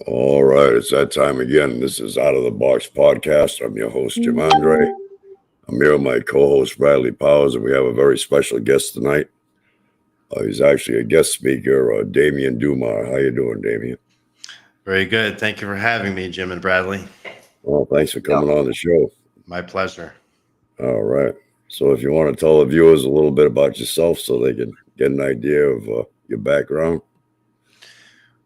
All right, it's that time again. This is Out of the Box Podcast. I'm your host, Jim Andre. I'm here with my co-host, Bradley Powers, and we have a very special guest tonight. He's actually a guest speaker, Damien Dumar. How you doing, Damien? Very good. Thank you for having me, Jim and Bradley. Well, thanks for coming on the show. My pleasure. All right. So if you want to tell the viewers a little bit about yourself so they can get an idea of your background.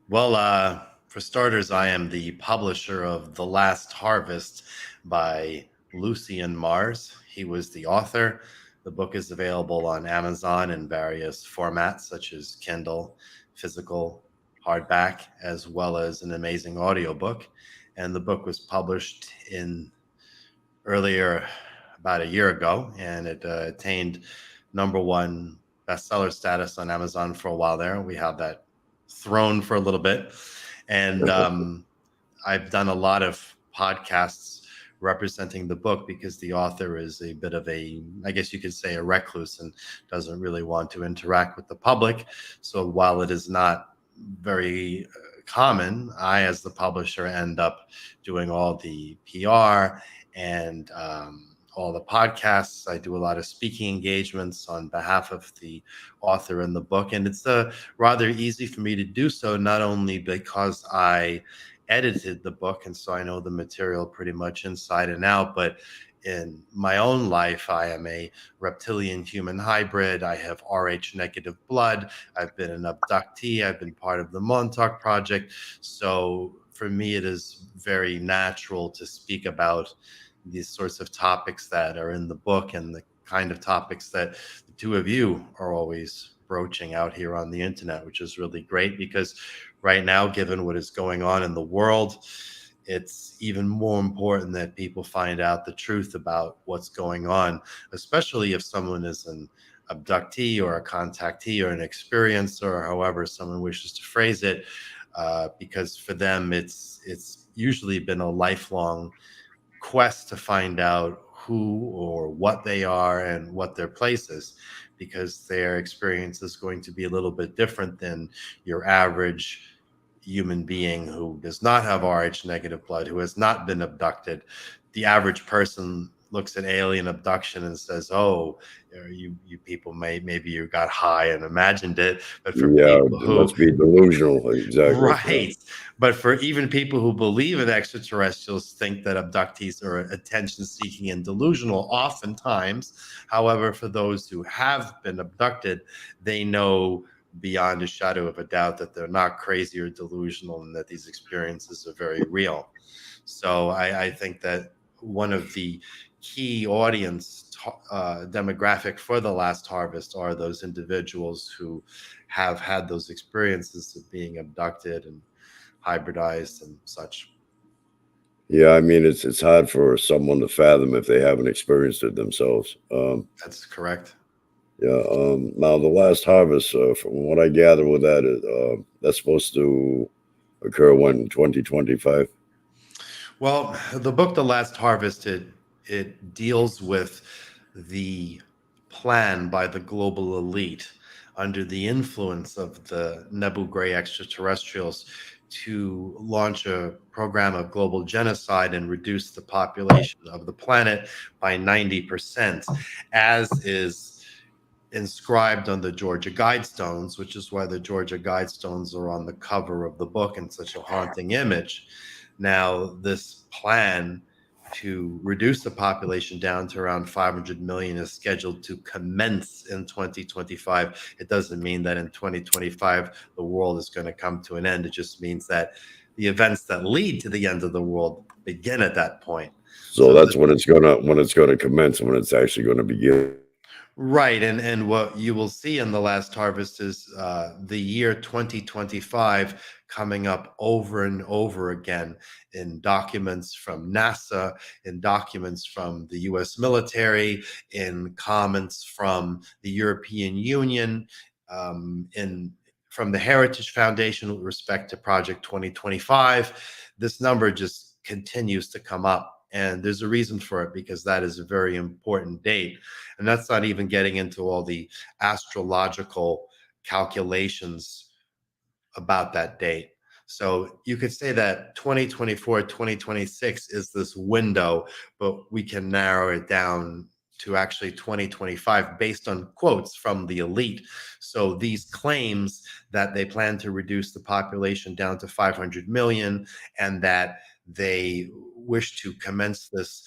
Well, for starters, I am the publisher of The Last Harvest by Lucian Mars. He was the author. The book is available on Amazon in various formats, such as Kindle, physical, hardback, as well as an amazing audiobook. And the book was published earlier, about a year ago, and it attained #1 bestseller status on Amazon for a while there. We have that throne for a little bit. And I've done a lot of podcasts representing the book because the author is a bit of I guess you could say, a recluse and doesn't really want to interact with the public. So while it is not very common, I, as the publisher, end up doing all the PR and all the podcasts. I do a lot of speaking engagements on behalf of the author in the book. And it's rather easy for me to do so, not only because I edited the book and so I know the material pretty much inside and out, but in my own life, I am a reptilian human hybrid. I have Rh negative blood. I've been an abductee. I've been part of the Montauk Project. So for me, it is very natural to speak about these sorts of topics that are in the book and the kind of topics that the two of you are always broaching out here on the internet, which is really great because right now, given what is going on in the world, it's even more important that people find out the truth about what's going on, especially if someone is an abductee or a contactee or an experiencer, or however someone wishes to phrase it, because for them, it's usually been a lifelong quest to find out who or what they are and what their place is, because their experience is going to be a little bit different than your average human being who does not have Rh negative blood, who has not been abducted. The average person looks at alien abduction and says, "Oh, you people maybe you got high and imagined it," but for Yeah, people it who must be delusional. Exactly. Yeah. right. But for even people who believe in extraterrestrials, think that abductees are attention seeking and delusional, oftentimes. However, for those who have been abducted, they know beyond a shadow of a doubt that they're not crazy or delusional and that these experiences are very real. So I think that one of the key audience demographic for the last harvest are those individuals who have had those experiences of being abducted and hybridized and such. Yeah, I mean, it's hard for someone to fathom if they haven't experienced it themselves. That's correct. Yeah. Now, the last harvest, from what I gather with that, that's supposed to occur when 2025. Well, the book The Last Harvest, it deals with the plan by the global elite under the influence of the Nebu Gray extraterrestrials to launch a program of global genocide and reduce the population of the planet by 90%, as is inscribed on the Georgia Guidestones, which is why the Georgia Guidestones are on the cover of the book in such a haunting image. Now, this plan to reduce the population down to around 500 million is scheduled to commence in 2025. It doesn't mean that in 2025 the world is going to come to an end. It just means that the events that lead to the end of the world begin at that point. So So that's when it's gonna commence, when it's actually going to begin. right, and what you will see in the last harvest is the year 2025 coming up over and over again in documents from NASA, in documents from the U.S. military, in comments from the European Union, in from the Heritage Foundation with respect to Project 2025. This number just continues to come up, and there's a reason for it because that is a very important date. And that's not even getting into all the astrological calculations about that date. So you could say that 2024, 2026 is this window, but we can narrow it down to actually 2025 based on quotes from the elite. So these claims that they plan to reduce the population down to 500 million and that they wish to commence this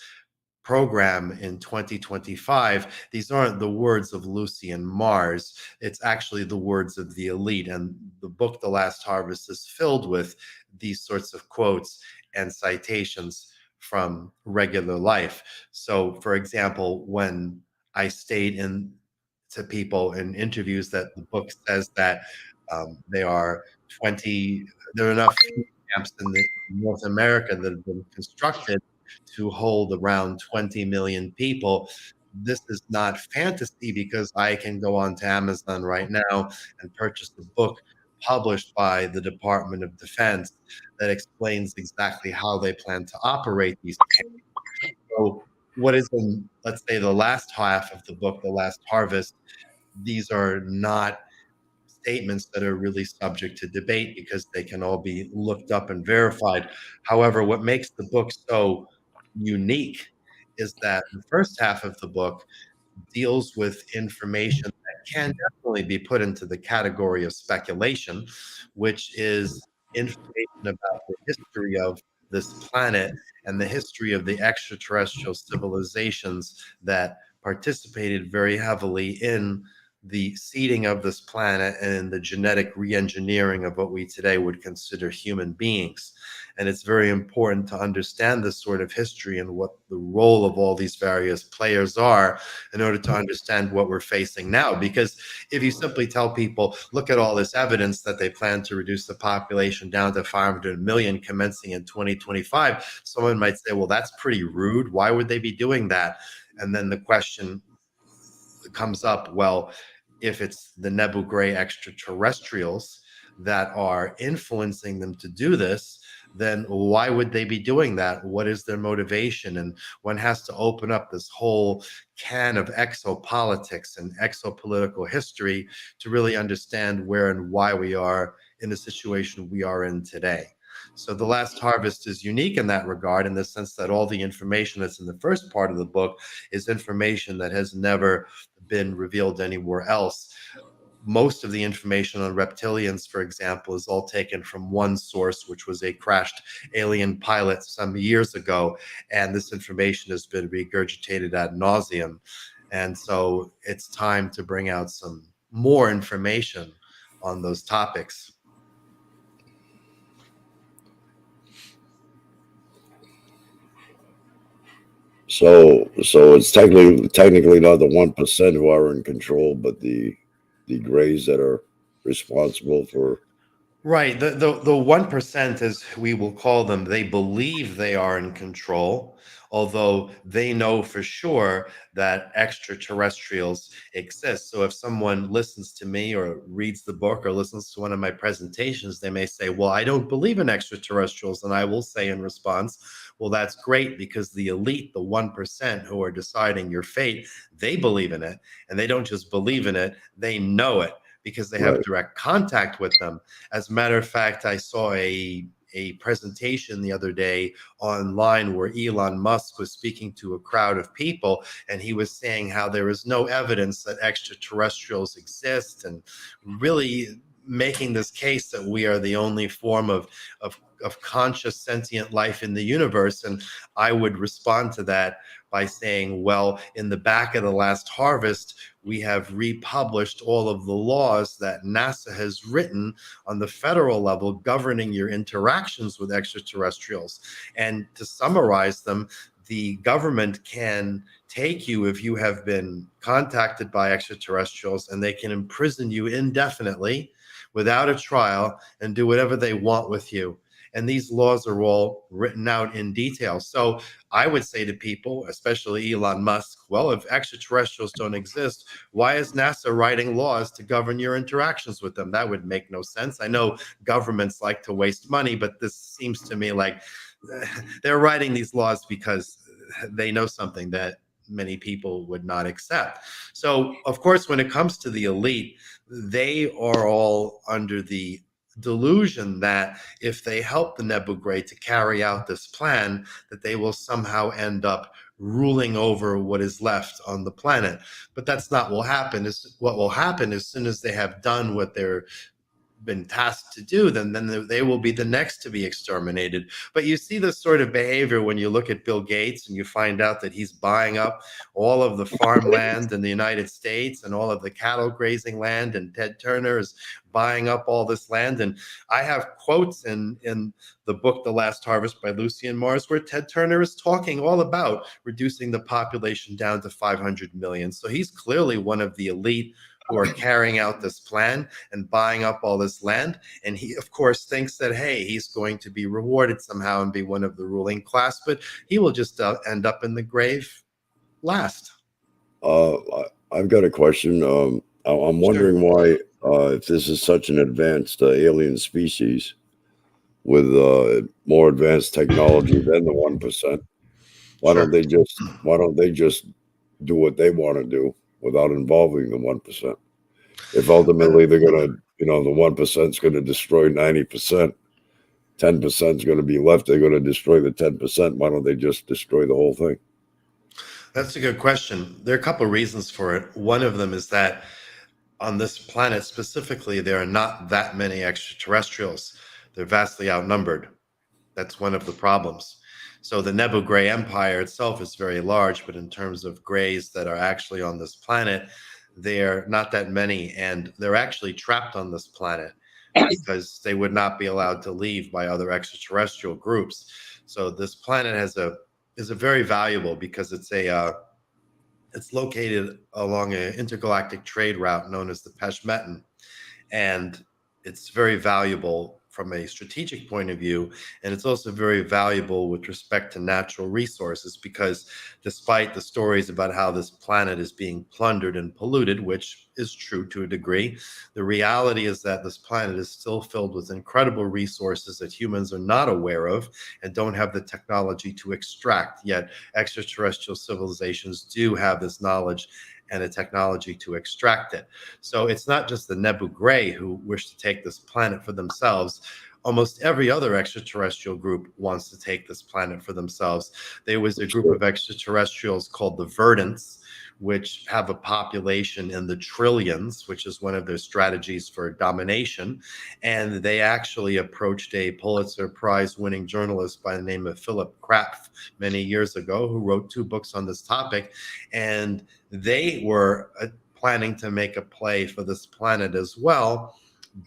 program in 2025, these aren't the words of Lucy and Mars. It's actually the words of the elite. And the book, The Last Harvest, is filled with these sorts of quotes and citations from regular life. So, for example, when I stayed in to people in interviews that the book says that they are 20, there are enough food camps in North America that have been constructed to hold around 20 million people. This is not fantasy because I can go on to Amazon right now and purchase a book published by the Department of Defense that explains exactly how they plan to operate these camps. So, what is in, let's say, the last half of the book, The Last Harvest, these are not statements that are really subject to debate because they can all be looked up and verified. However, what makes the book so unique is that the first half of the book deals with information that can definitely be put into the category of speculation, which is information about the history of this planet and the history of the extraterrestrial civilizations that participated very heavily in the seeding of this planet and the genetic re-engineering of what we today would consider human beings. And it's very important to understand this sort of history and what the role of all these various players are in order to understand what we're facing now. Because if you simply tell people, look at all this evidence that they plan to reduce the population down to 500 million commencing in 2025, someone might say, well, that's pretty rude. Why would they be doing that? And then the question comes up, well, if it's the Nebu Gray extraterrestrials that are influencing them to do this, then why would they be doing that? What is their motivation? And one has to open up this whole can of exopolitics and exopolitical history to really understand where and why we are in the situation we are in today. So The Last Harvest is unique in that regard, in the sense that all the information that's in the first part of the book is information that has never been revealed anywhere else. Most of the information on reptilians, for example, is all taken from one source, which was a crashed alien pilot some years ago. And this information has been regurgitated ad nauseum. And so it's time to bring out some more information on those topics. So it's technically not the 1% who are in control, but the grays that are responsible for. Right. The 1%, as we will call them, they believe they are in control, although they know for sure that extraterrestrials exist. So if someone listens to me or reads the book or listens to one of my presentations, they may say, well, I don't believe in extraterrestrials. And I will say in response, well, that's great, because the elite, the 1% who are deciding your fate, they believe in it. And they don't just believe in it, they know it, because they have Right. direct contact with them. As a matter of fact, I saw a presentation the other day online where Elon Musk was speaking to a crowd of people, and he was saying how there is no evidence that extraterrestrials exist, and really making this case that we are the only form of conscious sentient life in the universe. And I would respond to that by saying, well, in the back of The Last Harvest, we have republished all of the laws that NASA has written on the federal level governing your interactions with extraterrestrials. And to summarize them, the government can take you if you have been contacted by extraterrestrials, and they can imprison you indefinitely without a trial and do whatever they want with you. And these laws are all written out in detail. So I would say to people, especially Elon Musk, well, if extraterrestrials don't exist, why is NASA writing laws to govern your interactions with them? That would make no sense. I know governments like to waste money, but this seems to me like they're writing these laws because they know something that many people would not accept. So, of course, when it comes to the elite, they are all under the delusion that if they help the Nebu Gray to carry out this plan, that they will somehow end up ruling over what is left on the planet. But that's not what will happen. What will happen as soon as they have done what they're been tasked to do, then they will be the next to be exterminated. But you see this sort of behavior when you look at Bill Gates and you find out that he's buying up all of the farmland in the United States and all of the cattle grazing land, and Ted Turner is buying up all this land. And I have quotes in the book The Last Harvest by Lucien Mars where Ted Turner is talking all about reducing the population down to 500 million. So he's clearly one of the elite who are carrying out this plan and buying up all this land. And he, of course, thinks that, hey, he's going to be rewarded somehow and be one of the ruling class, but he will just end up in the grave last. I've got a question. I'm wondering why, if this is such an advanced alien species with more advanced technology than the 1%, why don't they just do what they want to do without involving the 1%? If ultimately they're going to, the 1% is going to destroy 90%, 10% is going to be left, they're going to destroy the 10%. Why don't they just destroy the whole thing? That's a good question. There are a couple of reasons for it. One of them is that on this planet specifically, there are not that many extraterrestrials. They're vastly outnumbered. That's one of the problems. So the Nebu Gray Empire itself is very large, but in terms of grays that are actually on this planet, they're not that many, and they're actually trapped on this planet because they would not be allowed to leave by other extraterrestrial groups. So this planet is a very valuable, because it's located along an intergalactic trade route known as the Peshmetan, and it's very valuable from a strategic point of view, and it's also very valuable with respect to natural resources, because despite the stories about how this planet is being plundered and polluted, which is true to a degree, the reality is that this planet is still filled with incredible resources that humans are not aware of and don't have the technology to extract. Yet extraterrestrial civilizations do have this knowledge and a technology to extract it. So it's not just the Nebu Gray who wish to take this planet for themselves. almost every other extraterrestrial group wants to take this planet for themselves. There was a group of extraterrestrials called the Verdants, which have a population in the trillions, which is one of their strategies for domination. And they actually approached a Pulitzer Prize winning journalist by the name of Philip Krapf many years ago, who wrote 2 books on this topic. And they were planning to make a play for this planet as well.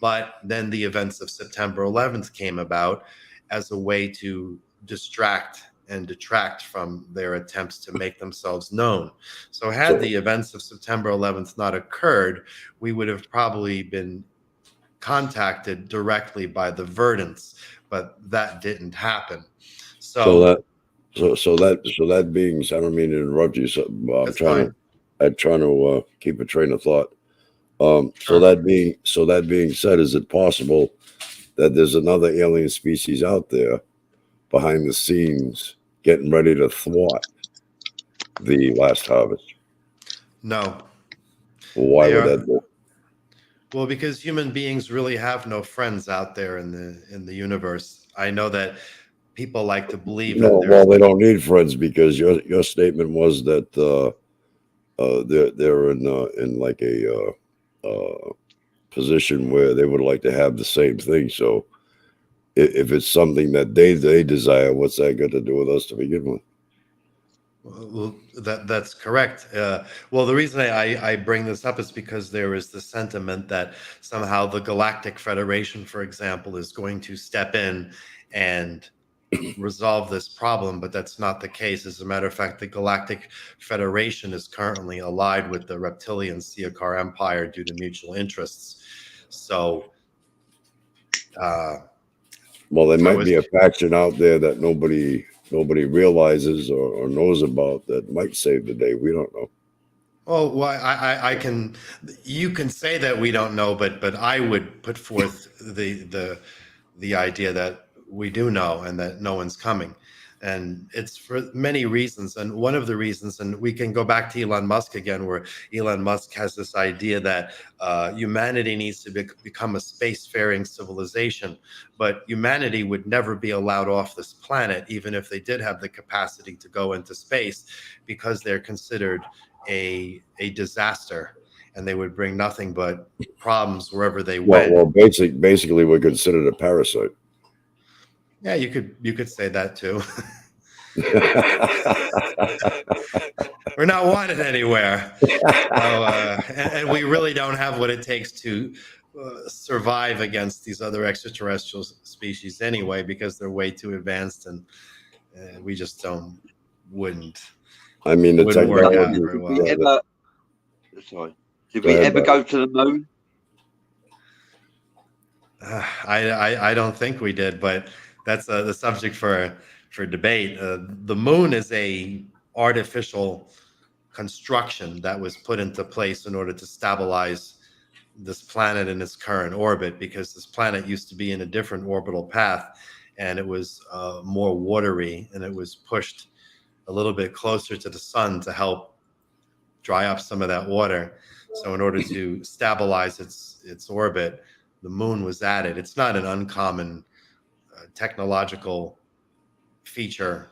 But then the events of September 11th came about as a way to distract and detract from their attempts to make themselves known. So had the events of September 11th not occurred, we would have probably been contacted directly by the Verdants, but that didn't happen. So that being, I don't mean to interrupt you. So I'm trying to keep a train of thought. Sure. So that being said, is it possible that there's another alien species out there behind the scenes getting ready to thwart the last harvest? No. Well, why would that be? Well, because human beings really have no friends out there in the universe. I know that people like to believe that they don't need friends, because your statement was that they're in like a position where they would like to have the same thing. So if it's something that they desire, what's that got to do with us to begin with? Well, that's correct. Well, the reason I bring this up is because there is the sentiment that somehow the Galactic Federation, for example, is going to step in and resolve this problem, but that's not the case. As a matter of fact, the Galactic Federation is currently allied with the reptilian Siakar Empire due to mutual interests. So, well, there might be a faction out there that nobody realizes or knows about that might save the day. We don't know. Oh, well, you can say that we don't know, but I would put forth the idea that we do know and that no one's coming. And it's for many reasons. And one of the reasons, and we can go back to Elon Musk again, where Elon Musk has this idea that humanity needs to become a spacefaring civilization. But humanity would never be allowed off this planet, even if they did have the capacity to go into space, because they're considered a disaster, and they would bring nothing but problems wherever they went. Well, basically, we're considered a parasite. Yeah, you could say that too. We're not wanted anywhere, and we really don't have what it takes to survive against these other extraterrestrial species anyway, because they're way too advanced, and we just wouldn't. I mean, the wouldn't work out technology. very well. Did we ever go to the moon? I don't think we did, but that's the subject for debate. The moon is a artificial construction that was put into place in order to stabilize this planet in its current orbit, because this planet used to be in a different orbital path, and it was more watery, and it was pushed a little bit closer to the sun to help dry up some of that water. So in order to stabilize its orbit, the moon was added. It's not an uncommon technological feature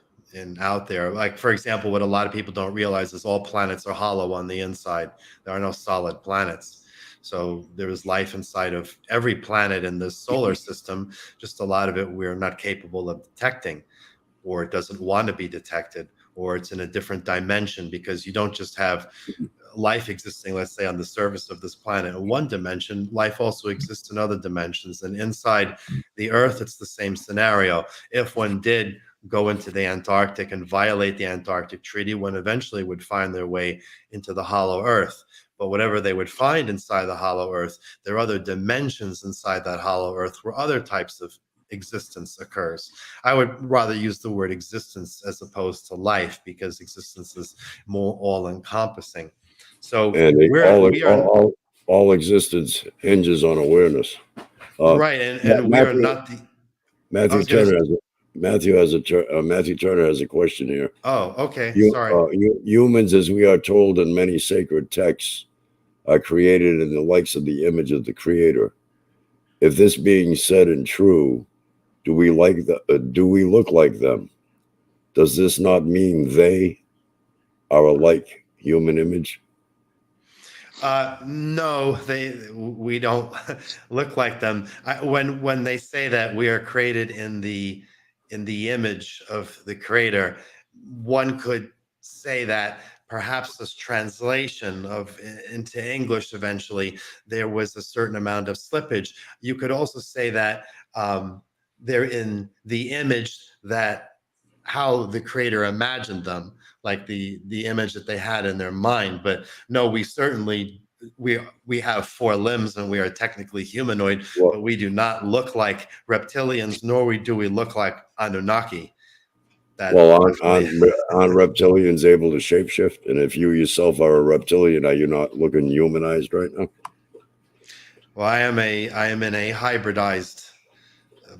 out there. Like, for example, what a lot of people don't realize is all planets are hollow on the inside. There are no solid planets. So there is life inside of every planet in this solar system. Just a lot of it we're not capable of detecting, or it doesn't want to be detected, or it's in a different dimension, because you don't just have life existing, let's say, on the surface of this planet in one dimension. Life also exists in other dimensions, and inside the Earth, it's the same scenario. If one did go into the Antarctic and violate the Antarctic Treaty, one eventually would find their way into the hollow Earth. But whatever they would find inside the hollow Earth, there are other dimensions inside that hollow Earth where other types of existence occurs. I would rather use the word existence as opposed to life, because existence is more all-encompassing. So all existence hinges on awareness. Right, and we are not the. Matthew Turner has a question here. Oh, okay. Sorry. Humans, as we are told in many sacred texts, are created in the likes of the image of the Creator. If this being said and true, Do we do we look like them? Does this not mean they are alike human image? No, we don't look like them. When they say that we are created in the image of the creator, one could say that perhaps this translation of into English eventually there was a certain amount of slippage. You could also say that they're in the image that how the creator imagined them, like the image that they had in their mind. But no, we certainly we have four limbs and we are technically humanoid, Well, but we do not look like reptilians, nor do we look like Anunnaki. That well, definitely. aren't reptilians able to shapeshift? And if you yourself are a reptilian, are you not looking humanized right now? Well, I am in a hybridized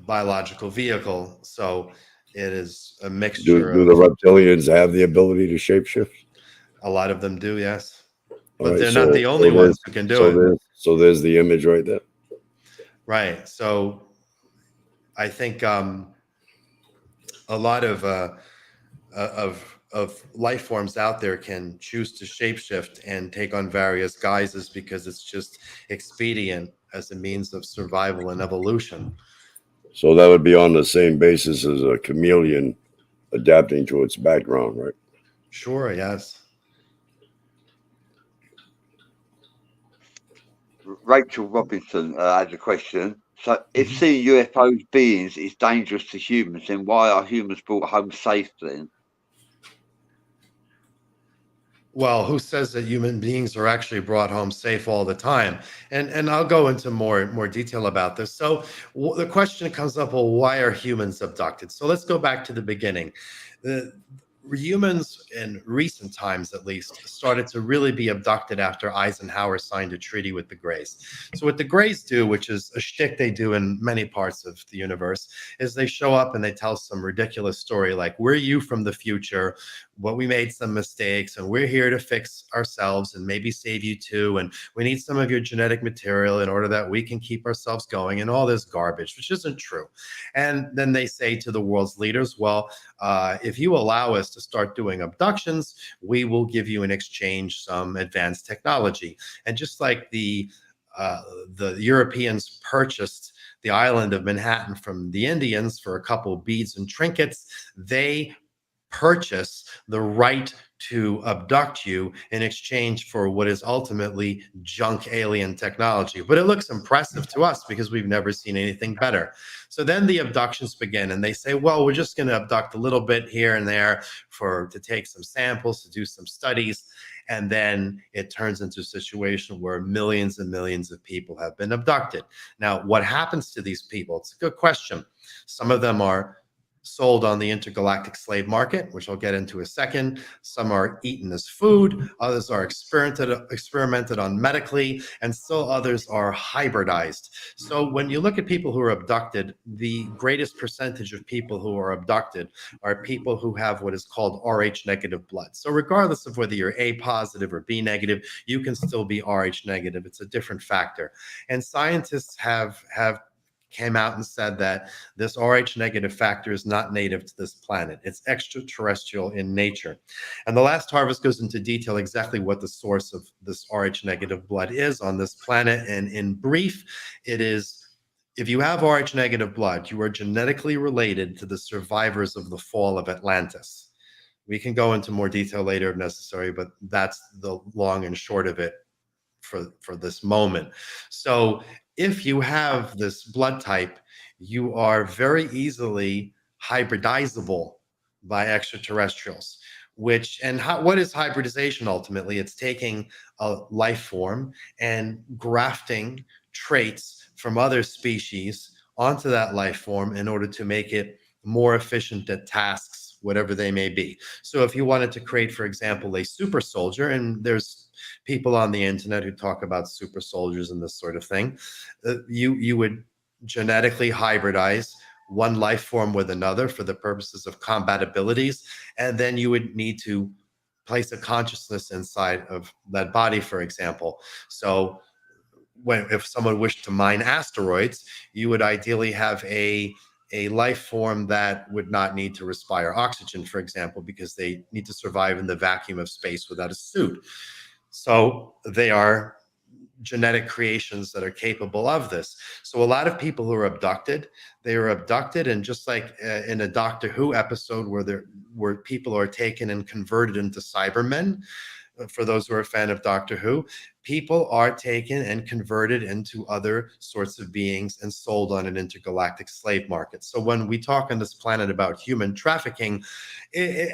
biological vehicle, so it is a mixture Do of. the reptilians have the ability to shapeshift? A lot of them do, yes, All but right, they're not the only ones who can do it. there's the image right there. Right. So I think a lot of life forms out there can choose to shapeshift and take on various guises because it's just expedient as a means of survival and evolution. So that would be on the same basis as a chameleon adapting to its background, right? Sure, yes. Rachel Robinson has a question. So, if Mhm. seeing UFO beings is dangerous to humans, then why are humans brought home safe then? Well, who says that human beings are actually brought home safe all the time? And I'll go into more detail about this. So the question comes up, well, why are humans abducted? So let's go back to the beginning. The humans in recent times at least started to really be abducted after Eisenhower signed a treaty with the Greys. So what the Greys do, which is a shtick they do in many parts of the universe, is they show up and they tell some ridiculous story like, we're you from the future, what we made some mistakes and we're here to fix ourselves and maybe save you too, and we need some of your genetic material in order that we can keep ourselves going, and all this garbage, which isn't true. And then they say to the world's leaders, well, if you allow us to start doing abductions, we will give you in exchange some advanced technology. And just like the Europeans purchased the island of Manhattan from the Indians for a couple of beads and trinkets, they purchase the right to abduct you in exchange for what is ultimately junk alien technology. But it looks impressive to us because we've never seen anything better. So then the abductions begin and they say, well, we're just going to abduct a little bit here and there to take some samples, to do some studies. And then it turns into a situation where millions and millions of people have been abducted. Now, what happens to these people? It's a good question. Some of them are sold on the intergalactic slave market, which I'll get into a second. Some are eaten as food, others are experimented on medically, and still others are hybridized. So when you look at people who are abducted, the greatest percentage of people who are abducted are people who have what is called Rh negative blood. So regardless of whether you're A positive or B negative, you can still be Rh negative. It's a different factor. And scientists have came out and said that this Rh negative factor is not native to this planet. It's extraterrestrial in nature. And the last harvest goes into detail exactly what the source of this Rh negative blood is on this planet. And in brief, it is, if you have Rh negative blood, you are genetically related to the survivors of the fall of Atlantis. We can go into more detail later if necessary, but that's the long and short of it for this moment. So if you have this blood type, you are very easily hybridizable by extraterrestrials. What is hybridization ultimately? It's taking a life form and grafting traits from other species onto that life form in order to make it more efficient at tasks, whatever they may be. So if you wanted to create, for example, a super soldier, and there's people on the internet who talk about super soldiers and this sort of thing, you would genetically hybridize one life form with another for the purposes of compatibilities, and then you would need to place a consciousness inside of that body, for example. So if someone wished to mine asteroids, you would ideally have a a life form that would not need to respire oxygen, for example, because they need to survive in the vacuum of space without a suit. So they are genetic creations that are capable of this. So a lot of people who are abducted, they are abducted, and just like in a Doctor Who episode where people are taken and converted into Cybermen, for those who are a fan of Doctor Who, people are taken and converted into other sorts of beings and sold on an intergalactic slave market. So when we talk on this planet about human trafficking,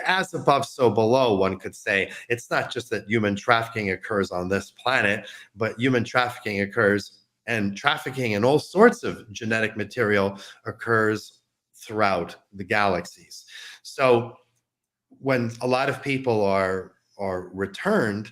as above, so below, one could say. It's not just that human trafficking occurs on this planet, but human trafficking occurs, and trafficking in all sorts of genetic material occurs throughout the galaxies. So when a lot of people are returned,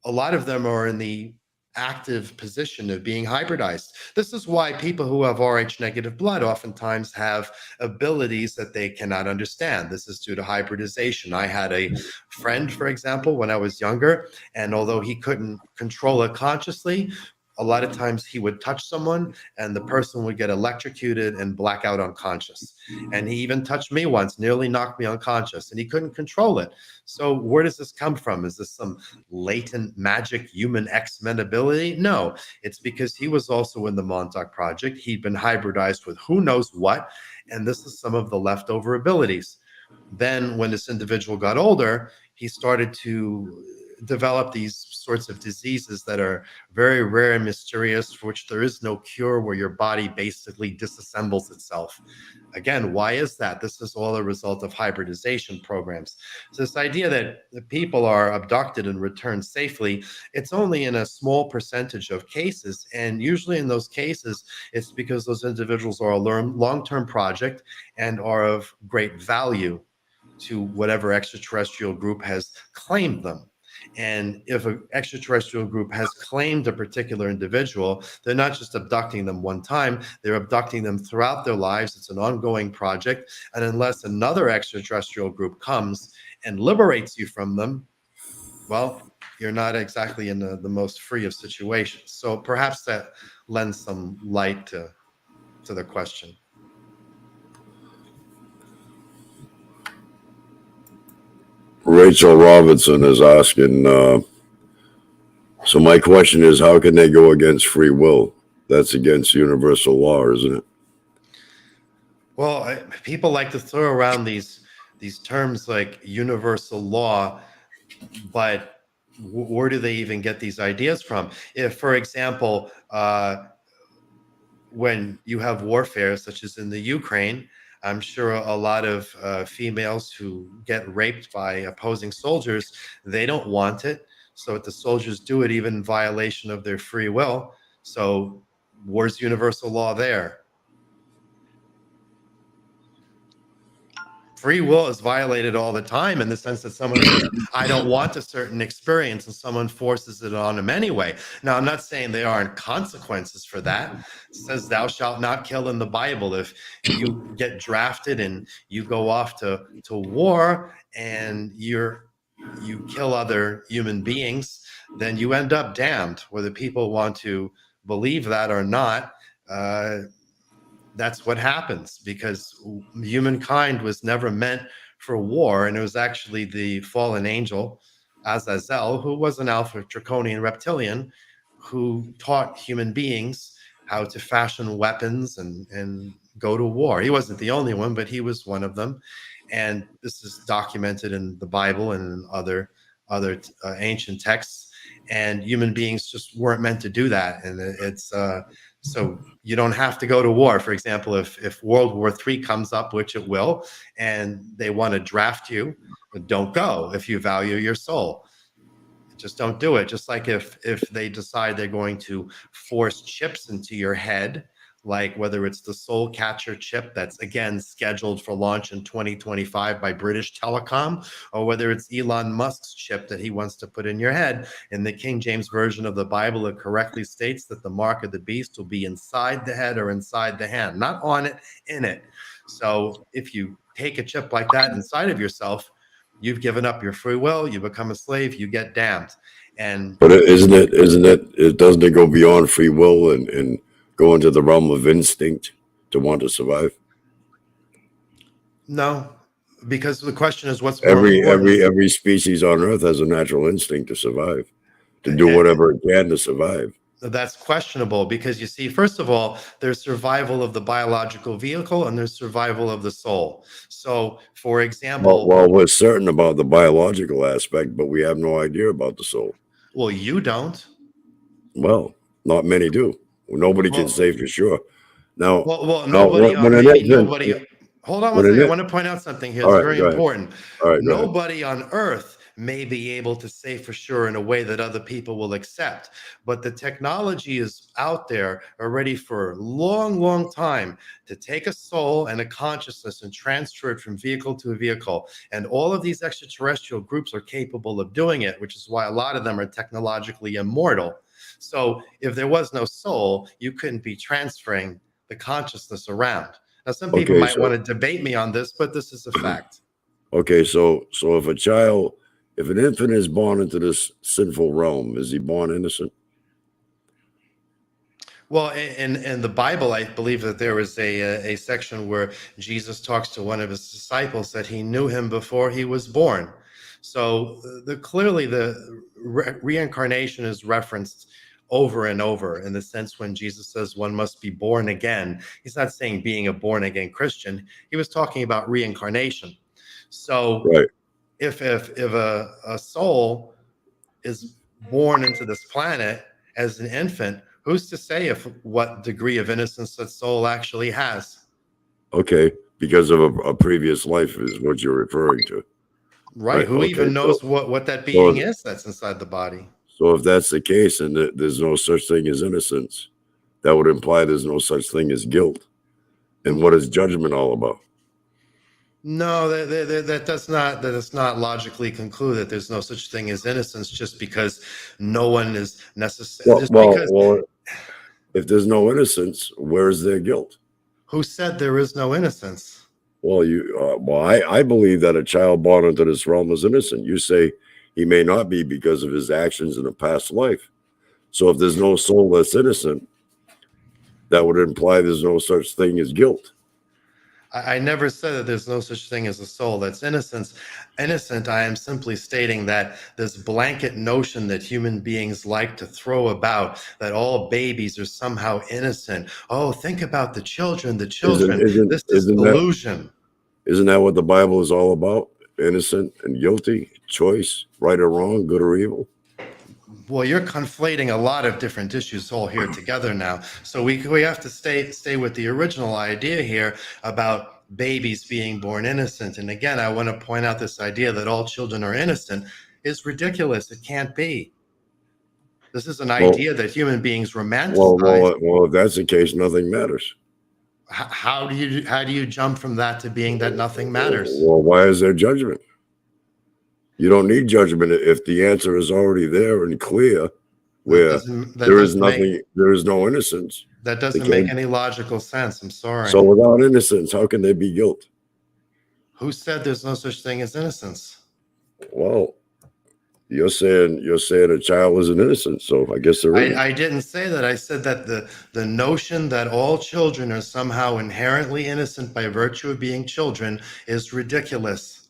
a lot of them are in the active position of being hybridized. This is why people who have Rh negative blood oftentimes have abilities that they cannot understand. This is due to hybridization. I had a friend, for example, when I was younger, and although he couldn't control it consciously, a lot of times he would touch someone and the person would get electrocuted and black out unconscious. And he even touched me once, nearly knocked me unconscious, and he couldn't control it. So where does this come from? Is this some latent magic human X-Men ability? No, it's because he was also in the Montauk Project. He'd been hybridized with who knows what, and this is some of the leftover abilities. Then when this individual got older, he started to develop these sorts of diseases that are very rare and mysterious, for which there is no cure, where your body basically disassembles itself. Again, why is that? This is all a result of hybridization programs. So this idea that people are abducted and returned safely, it's only in a small percentage of cases. And usually in those cases, it's because those individuals are a long-term project and are of great value to whatever extraterrestrial group has claimed them. And if an extraterrestrial group has claimed a particular individual, they're not just abducting them one time, they're abducting them throughout their lives. It's an ongoing project. And unless another extraterrestrial group comes and liberates you from them, well, you're not exactly in the most free of situations. So perhaps that lends some light to the question. Rachel Robinson is asking, so my question is, how can they go against free will? That's against universal law, isn't it? Well, people like to throw around these terms like universal law, but where do they even get these ideas from? If, for example, when you have warfare, such as in the Ukraine, I'm sure a lot of females who get raped by opposing soldiers, they don't want it. So if the soldiers do it, even in violation of their free will. So where's universal law there? Free will is violated all the time, in the sense that someone says, I don't want a certain experience, and someone forces it on them anyway. Now, I'm not saying there aren't consequences for that. It says, thou shalt not kill in the Bible. If you get drafted and you go off to war and you kill other human beings, then you end up damned. Whether people want to believe that or not, that's what happens, because humankind was never meant for war. And it was actually the fallen angel, Azazel, who was an alpha draconian reptilian, who taught human beings how to fashion weapons and go to war. He wasn't the only one, but he was one of them. And this is documented in the Bible and in other ancient texts. And human beings just weren't meant to do that. And it's so you don't have to go to war. For example, if World War III comes up, which it will, and they want to draft you, don't go if you value your soul. Just don't do it. Just like if they decide they're going to force chips into your head, like whether it's the Soul Catcher chip that's again scheduled for launch in 2025 by British Telecom, or whether it's Elon Musk's chip that he wants to put in your head. In the King James Version of the Bible, it correctly states that the mark of the beast will be inside the head or inside the hand, not on it, in it. So if you take a chip like that inside of yourself, you've given up your free will, you become a slave, you get damned. But doesn't it go beyond free will and go into the realm of instinct to want to survive? No, because the question is what's more important. Every species on Earth has a natural instinct to survive, to do whatever it can to survive. That's questionable because you see, first of all, there's survival of the biological vehicle and there's survival of the soul. So, for example, Well, we're certain about the biological aspect, but we have no idea about the soul. well, you don't. Well, not many do. Nobody can Well, say for sure. Now, nobody, when an maybe infant, nobody. Hold on one when an second. I in- want to point out something here. all It's right, very go ahead. important. All right, go ahead. Nobody on earth may be able to say for sure in a way that other people will accept, but the technology is out there already for a long, long time to take a soul and a consciousness and transfer it from vehicle to vehicle. And all of these extraterrestrial groups are capable of doing it, which is why a lot of them are technologically immortal. So if there was no soul, you couldn't be transferring the consciousness around. Now, some people Okay, might so want to debate me on this, but this is a fact. okay, so if an infant is born into this sinful realm, is he born innocent? Well, in the Bible, I believe that there is a section where Jesus talks to one of his disciples that he knew him before he was born. So clearly the reincarnation is referenced over and over in the sense when Jesus says one must be born again. He's not saying being a born again Christian. He was talking about reincarnation. So Right. if a soul is born into this planet as an infant, who's to say if what degree of innocence that soul actually has? Okay, because of a previous life is what you're referring to. Right. Right. Who Okay. even knows what that being is that's inside the body? So if that's the case, and there's no such thing as innocence, that would imply there's no such thing as guilt. And what is judgment all about? No, that does not logically conclude that there's no such thing as innocence just because no one is necessary. Well, if there's no innocence, where is their guilt? Who said there is no innocence? Well, I believe that a child born into this realm is innocent. You say he may not be because of his actions in a past life. So if there's no soul that's innocent, that would imply there's no such thing as guilt. I never said that there's no such thing as a soul that's innocent. I am simply stating that this blanket notion that human beings like to throw about that all babies are somehow innocent. Oh, think about the children, the children. This is delusion. Isn't that what the Bible is all about? Innocent and guilty, choice, right or wrong, good or evil. Well, you're conflating a lot of different issues all here together now. So we have to stay with the original idea here about babies being born innocent. And again, I want to point out this idea that all children are innocent is ridiculous. It can't be. This is an idea that human beings romanticize. Well, if that's the case, nothing matters. How do you jump from that to being that nothing matters? Well, why is there judgment? You don't need judgment if the answer is already there and clear, where there is no innocence. That doesn't make any logical sense. I'm sorry. So without innocence, how can there be guilt? Who said there's no such thing as innocence? Well, you're saying a child isn't innocent, so I guess there is. I didn't say that. I said that the notion that all children are somehow inherently innocent by virtue of being children is ridiculous.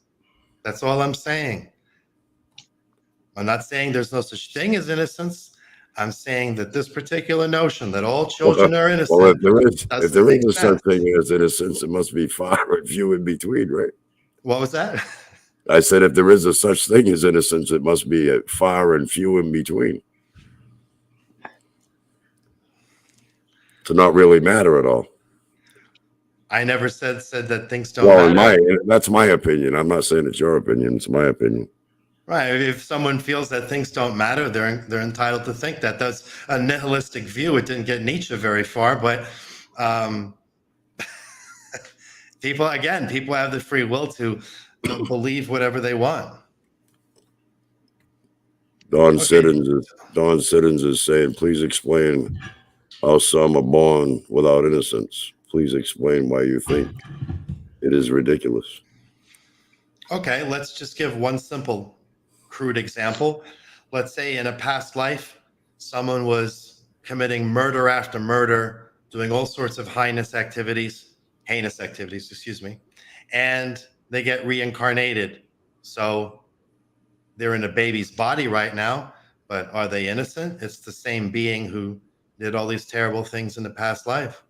That's all I'm saying. I'm not saying there's no such thing as innocence. I'm saying that this particular notion that all children are innocent. Well, if there is a such thing as innocence, it must be far and few in between, right? What was that? I said, if there is a such thing as innocence, it must be far and few in between. To not really matter at all. I never said that things don't matter. That's my opinion. I'm not saying it's your opinion. It's my opinion. Right. If someone feels that things don't matter, they're entitled to think that. That's a nihilistic view. It didn't get Nietzsche very far, but people have the free will to believe whatever they want. Don Siddons is saying, please explain how some are born without innocence. Please explain why you think it is ridiculous. Okay, let's just give one simple, crude example. Let's say in a past life, someone was committing murder after murder, doing all sorts of heinous activities, excuse me. and they get reincarnated. So they're in a baby's body right now, but are they innocent? It's the same being who did all these terrible things in the past life.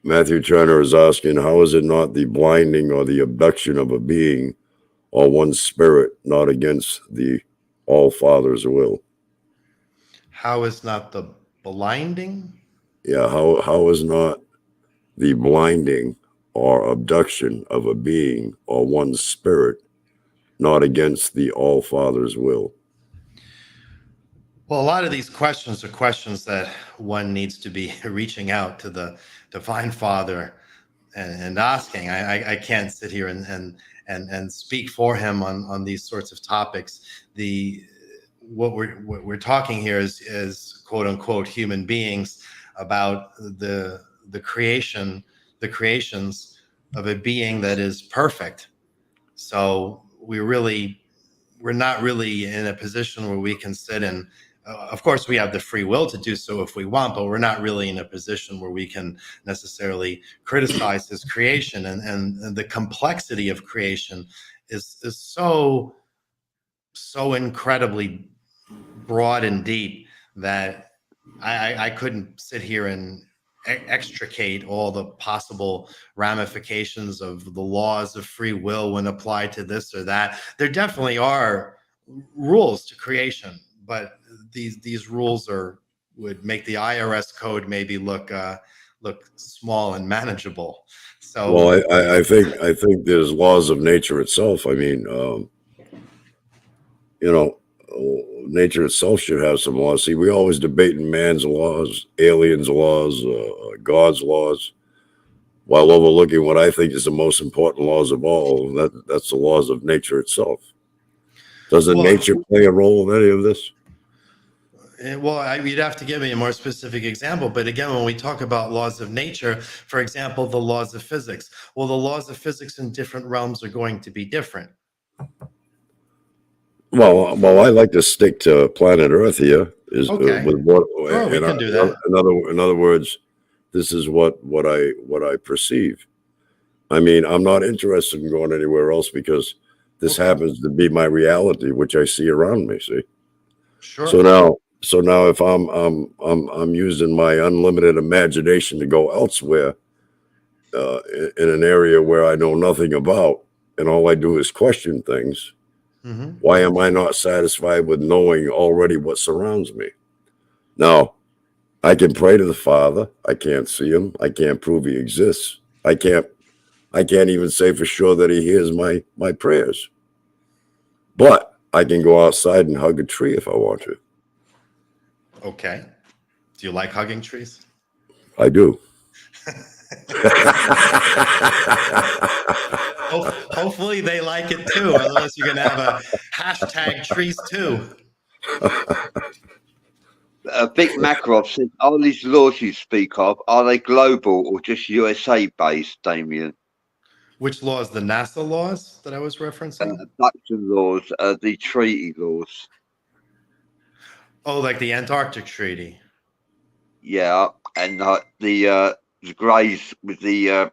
Matthew Turner is asking, how is it not the blinding or the abduction of a being or one's spirit, not against the All-Father's will? How is not the blinding? Yeah, how is not the blinding or abduction of a being or one's spirit not against the All-Father's will? Well, a lot of these questions are questions that one needs to be reaching out to the Divine Father and asking. I can't sit here and speak for him on these sorts of topics. What we're talking here is quote unquote human beings, about the creations of a being that is perfect. So we're not really in a position where we can sit and of course we have the free will to do so if we want, but we're not really in a position where we can necessarily criticize his creation, and the complexity of creation is so incredibly broad and deep that I couldn't sit here and extricate all the possible ramifications of the laws of free will when applied to this or that. There definitely are rules to creation, but these rules would make the IRS code maybe look small and manageable. So, well, I think there's laws of nature itself. I mean, nature itself should have some laws. See, we always debate in man's laws, aliens' laws, God's laws, while overlooking what I think is the most important laws of all. That's the laws of nature itself. Doesn't nature play a role in any of this? Well, you'd have to give me a more specific example. But again, when we talk about laws of nature, for example, the laws of physics, well, the laws of physics in different realms are going to be different. Well, I like to stick to planet Earth here. Okay. With what? Sure, we can do that. In other words, this is what I perceive. I mean, I'm not interested in going anywhere else because this happens to be my reality, which I see around me. See. Sure. So now, if I'm using my unlimited imagination to go elsewhere, in an area where I know nothing about, and all I do is question things. Mm-hmm. Why am I not satisfied with knowing already what surrounds me? Now, I can pray to the Father. I can't see him. I can't prove he exists. I can't even say for sure that he hears my prayers. But I can go outside and hug a tree if I want to. Okay. Do you like hugging trees? I do. Hopefully they like it too. Otherwise, you're going to have a hashtag trees too. Vic Makarov says, are these laws you speak of, are they global or just USA based, Damien? Which laws? The NASA laws that I was referencing? Abduction laws, the treaty laws. Oh, like the Antarctic Treaty. Yeah, and the Greys with the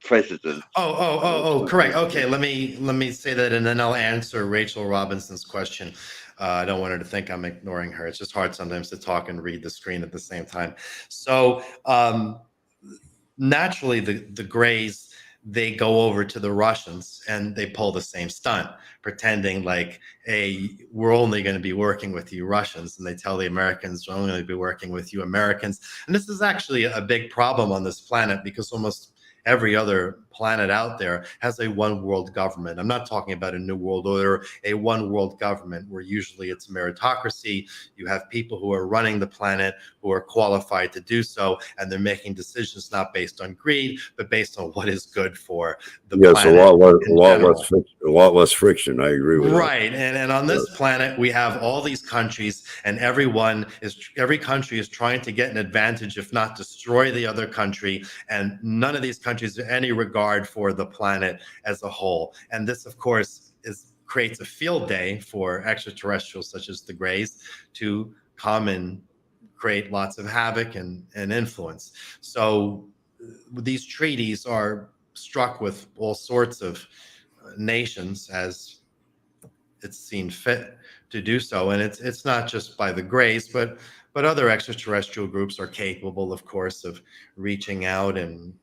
president. Oh, correct. Okay, let me say that, and then I'll answer Rachel Robinson's question. I don't want her to think I'm ignoring her. It's just hard sometimes to talk and read the screen at the same time. So naturally, the Greys, they go over to the Russians and they pull the same stunt, pretending like, hey, we're only going to be working with you Russians. And they tell the Americans, we're only going to be working with you Americans. And this is actually a big problem on this planet because almost every other planet out there has a one world government. I'm not talking about a new world order, a one world government where usually it's meritocracy. You have people who are running the planet who are qualified to do so, and they're making decisions not based on greed, but based on what is good for the planet. Yes, a lot less friction. I agree with that. Right. And on this planet, we have all these countries, and every country is trying to get an advantage, if not destroy the other country. And none of these countries have any regard for the planet as a whole. And this, of course, creates a field day for extraterrestrials such as the Greys to come and create lots of havoc and influence. So these treaties are struck with all sorts of nations as it's seen fit to do so, and it's not just by the Greys, but other extraterrestrial groups are capable, of course, of reaching out and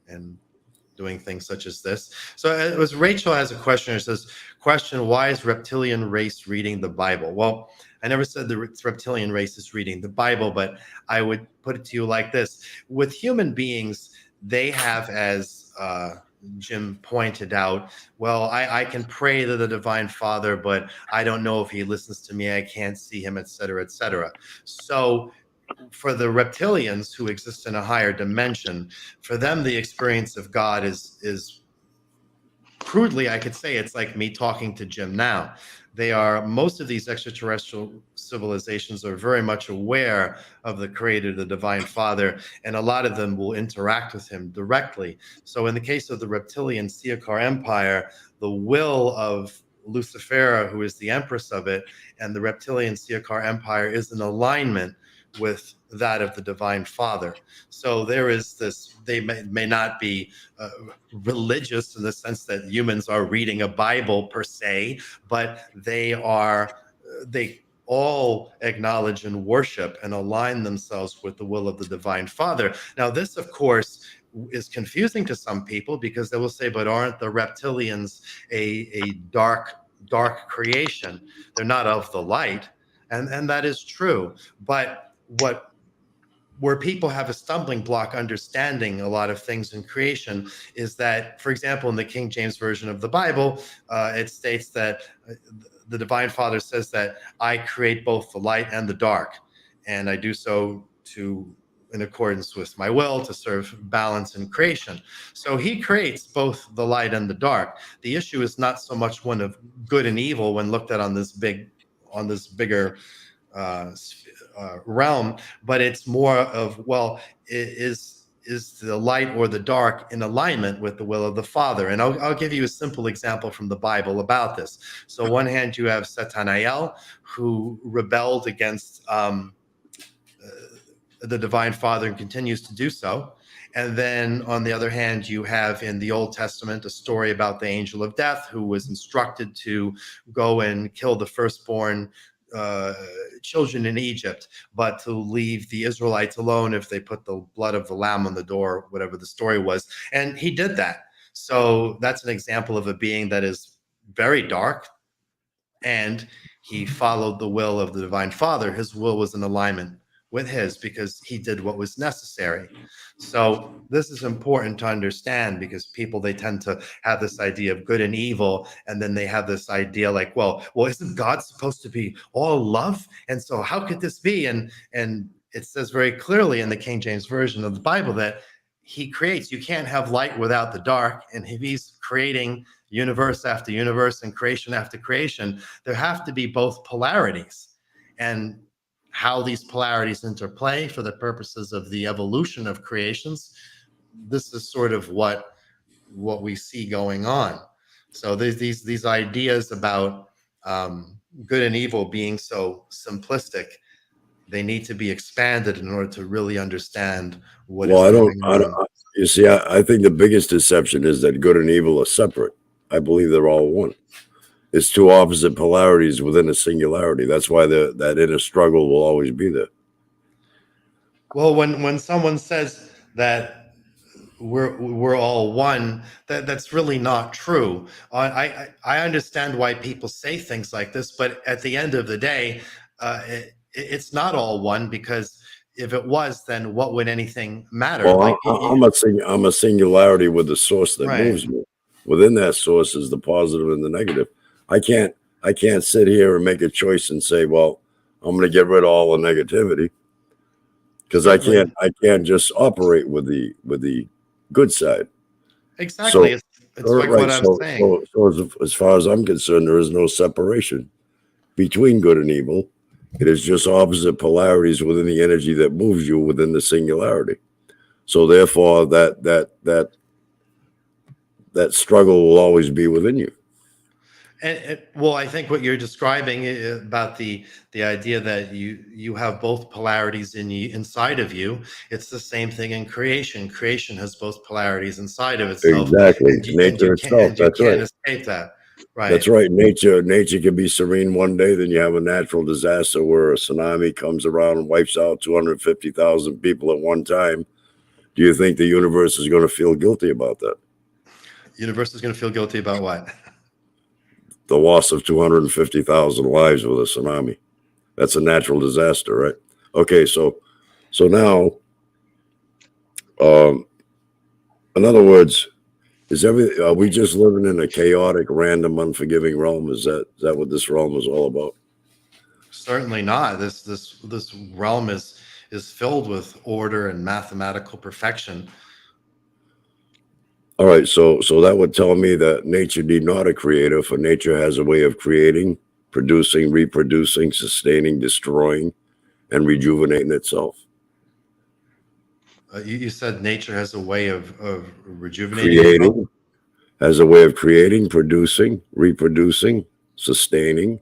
doing things such as this. So it was Rachel has a question. It says, question, why is reptilian race reading the Bible? Well, I never said the reptilian race is reading the Bible, but I would put it to you like this. With human beings, they have, as Jim pointed out, well, I can pray to the Divine Father, but I don't know if he listens to me. I can't see him, et cetera, et cetera. So for the reptilians who exist in a higher dimension, for them, the experience of God is crudely, I could say it's like me talking to Jim now. Most of these extraterrestrial civilizations are very much aware of the Creator, the Divine Father, and a lot of them will interact with him directly. So in the case of the reptilian Siakar Empire, the will of Lucifera, who is the empress of it, and the reptilian Siakar Empire is in alignment with that of the Divine Father. So there is this, they may not be religious in the sense that humans are reading a Bible per se, but they all acknowledge and worship and align themselves with the will of the Divine Father. Now, this, of course, is confusing to some people because they will say, but aren't the reptilians a dark creation? They're not of the light. And that is true. But where people have a stumbling block understanding a lot of things in creation is that, for example, in the King James Version of the Bible, it states that the Divine Father says that I create both the light and the dark, and I do so in accordance with my will to serve balance in creation. So he creates both the light and the dark. The issue is not so much one of good and evil when looked at on this bigger realm, but it's more of, well, is the light or the dark in alignment with the will of the Father? And I'll give you a simple example from the Bible about this. So on one hand, you have Satanael, who rebelled against the Divine Father and continues to do so. And then on the other hand, you have in the Old Testament a story about the angel of death who was instructed to go and kill the firstborn children in Egypt, but to leave the Israelites alone if they put the blood of the lamb on the door, whatever the story was. And he did that. So that's an example of a being that is very dark, and he followed the will of the Divine Father. His will was in alignment with his because he did what was necessary. So this is important to understand because people, they tend to have this idea of good and evil, and then they have this idea like, well, isn't God supposed to be all love? And so how could this be? And it says very clearly in the King James Version of the Bible that he creates. You can't have light without the dark, and if he's creating universe after universe and creation after creation, there have to be both polarities. And how these polarities interplay for the purposes of the evolution of creations, this is sort of what we see going on. So there's these ideas about good and evil being so simplistic. They need to be expanded in order to really understand what is going on. You see, I think the biggest deception is that good and evil are separate. I believe they're all one. It's two opposite polarities within a singularity. That's why that inner struggle will always be there. Well, when someone says that we're all one, that's really not true. I understand why people say things like this, but at the end of the day, it's not all one, because if it was, then what would anything matter? Well, I'm a singularity with the source that moves me. Within that source is the positive and the negative. I can't sit here and make a choice and say, well, I'm going to get rid of all the negativity, because I can't just operate with the good side. Exactly. So, it's like what I'm saying. So as far as I'm concerned, there is no separation between good and evil. It is just opposite polarities within the energy that moves you within the singularity. So therefore, that struggle will always be within you. Well, I think what you're describing about the idea that you have both polarities inside of you, it's the same thing in creation. Creation has both polarities inside of itself, Exactly. and Nature itself. you That's right. can't escape that. Right. That's right. Nature can be serene one day, then you have a natural disaster where a tsunami comes around and wipes out 250,000 people at one time. Do you think the universe is going to feel guilty about that? Universe is going to feel guilty about what? The loss of 250,000 lives with a tsunami. That's a natural disaster, right? Okay, so now, in other words, are we just living in a chaotic, random, unforgiving realm? Is that what this realm is all about? Certainly not. This realm is filled with order and mathematical perfection. All right, so that would tell me that nature need not a creator, for nature has a way of creating, producing, reproducing, sustaining, destroying, and rejuvenating itself. You said nature has a way of rejuvenating itself? Creating, has a way of creating, producing, reproducing, sustaining,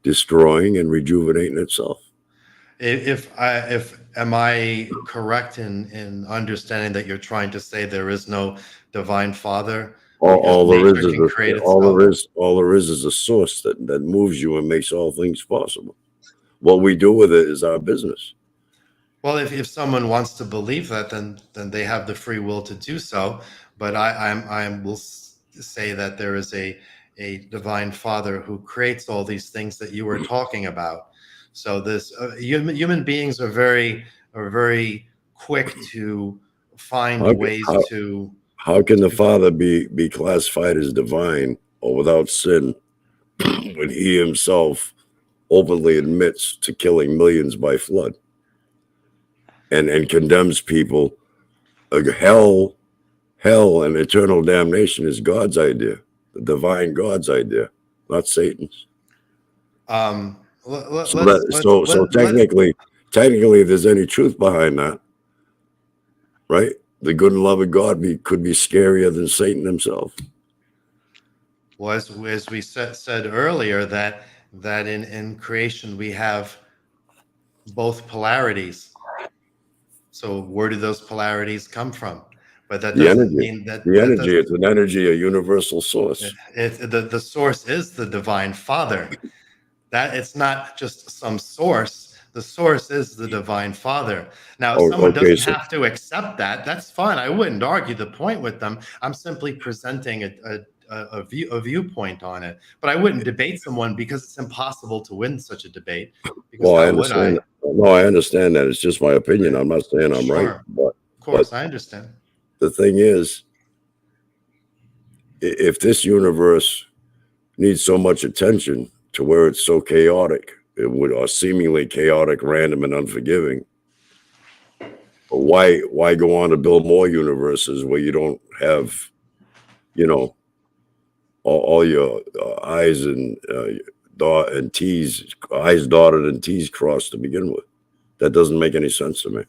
destroying, and rejuvenating itself. If am I correct in understanding that you're trying to say there is no divine father because All there nature is can create all itself? there is a source that moves you and makes all things possible. What we do with it is our business. Well, if someone wants to believe that, then they have the free will to do so. But I will say that there is a divine father who creates all these things that you were talking about. So this human beings are very quick to find How, ways how, to. how can the Father be classified as divine or without sin when he himself openly admits to killing millions by flood and condemns people? Hell and eternal damnation is God's idea, the divine God's idea, not Satan's. So technically, if there's any truth behind that, right? The good and loving God could be scarier than Satan himself. Well, as we said earlier, that in creation we have both polarities. So where do those polarities come from? But that The doesn't energy, mean that it's an energy, a universal source. the source is the divine father. That it's not just some source. The source is the divine father. Now, if someone Okay, doesn't so have to accept that, that's fine. I wouldn't argue the point with them. I'm simply presenting a viewpoint on it. But I wouldn't debate someone because it's impossible to win such a debate. Because I how would understand I? that. No, I understand that. It's just my opinion. I'm not saying I'm right, Sure, but of course, I understand. the thing is, if this universe needs so much attention to where it's so chaotic, or seemingly chaotic, random, and unforgiving, why go on to build more universes where you don't have, all your I's and T's, I's dotted and T's crossed to begin with? That doesn't make any sense to me.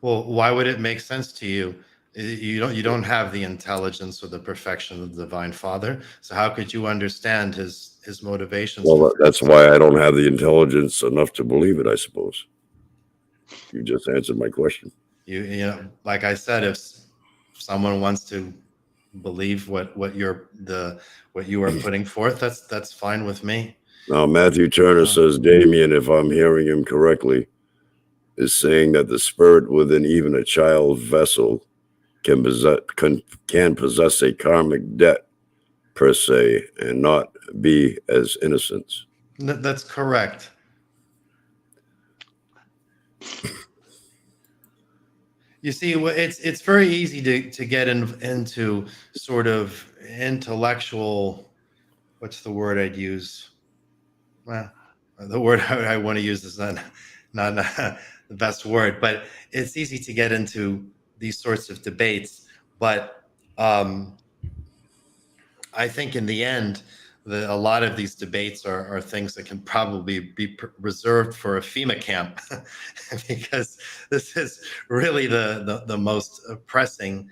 Well, why would it make sense to you? You don't have the intelligence or the perfection of the divine father. So how could you understand his motivations? Well, that's why I don't have the intelligence enough to believe it, I suppose. You just answered my question. You know, like I said, if someone wants to believe what you are putting forth, that's fine with me. Now, Matthew Turner says, Damien, if I'm hearing him correctly, is saying that the spirit within even a child vessel can possess a karmic debt per se and not be as innocence. That's correct. You see, it's very easy to get into sort of intellectual. What's the word I'd use? Well, the word I want to use is not the best word, but it's easy to get into these sorts of debates. But I think in the end, a lot of these debates are things that can probably be reserved for a FEMA camp, because this is really the most pressing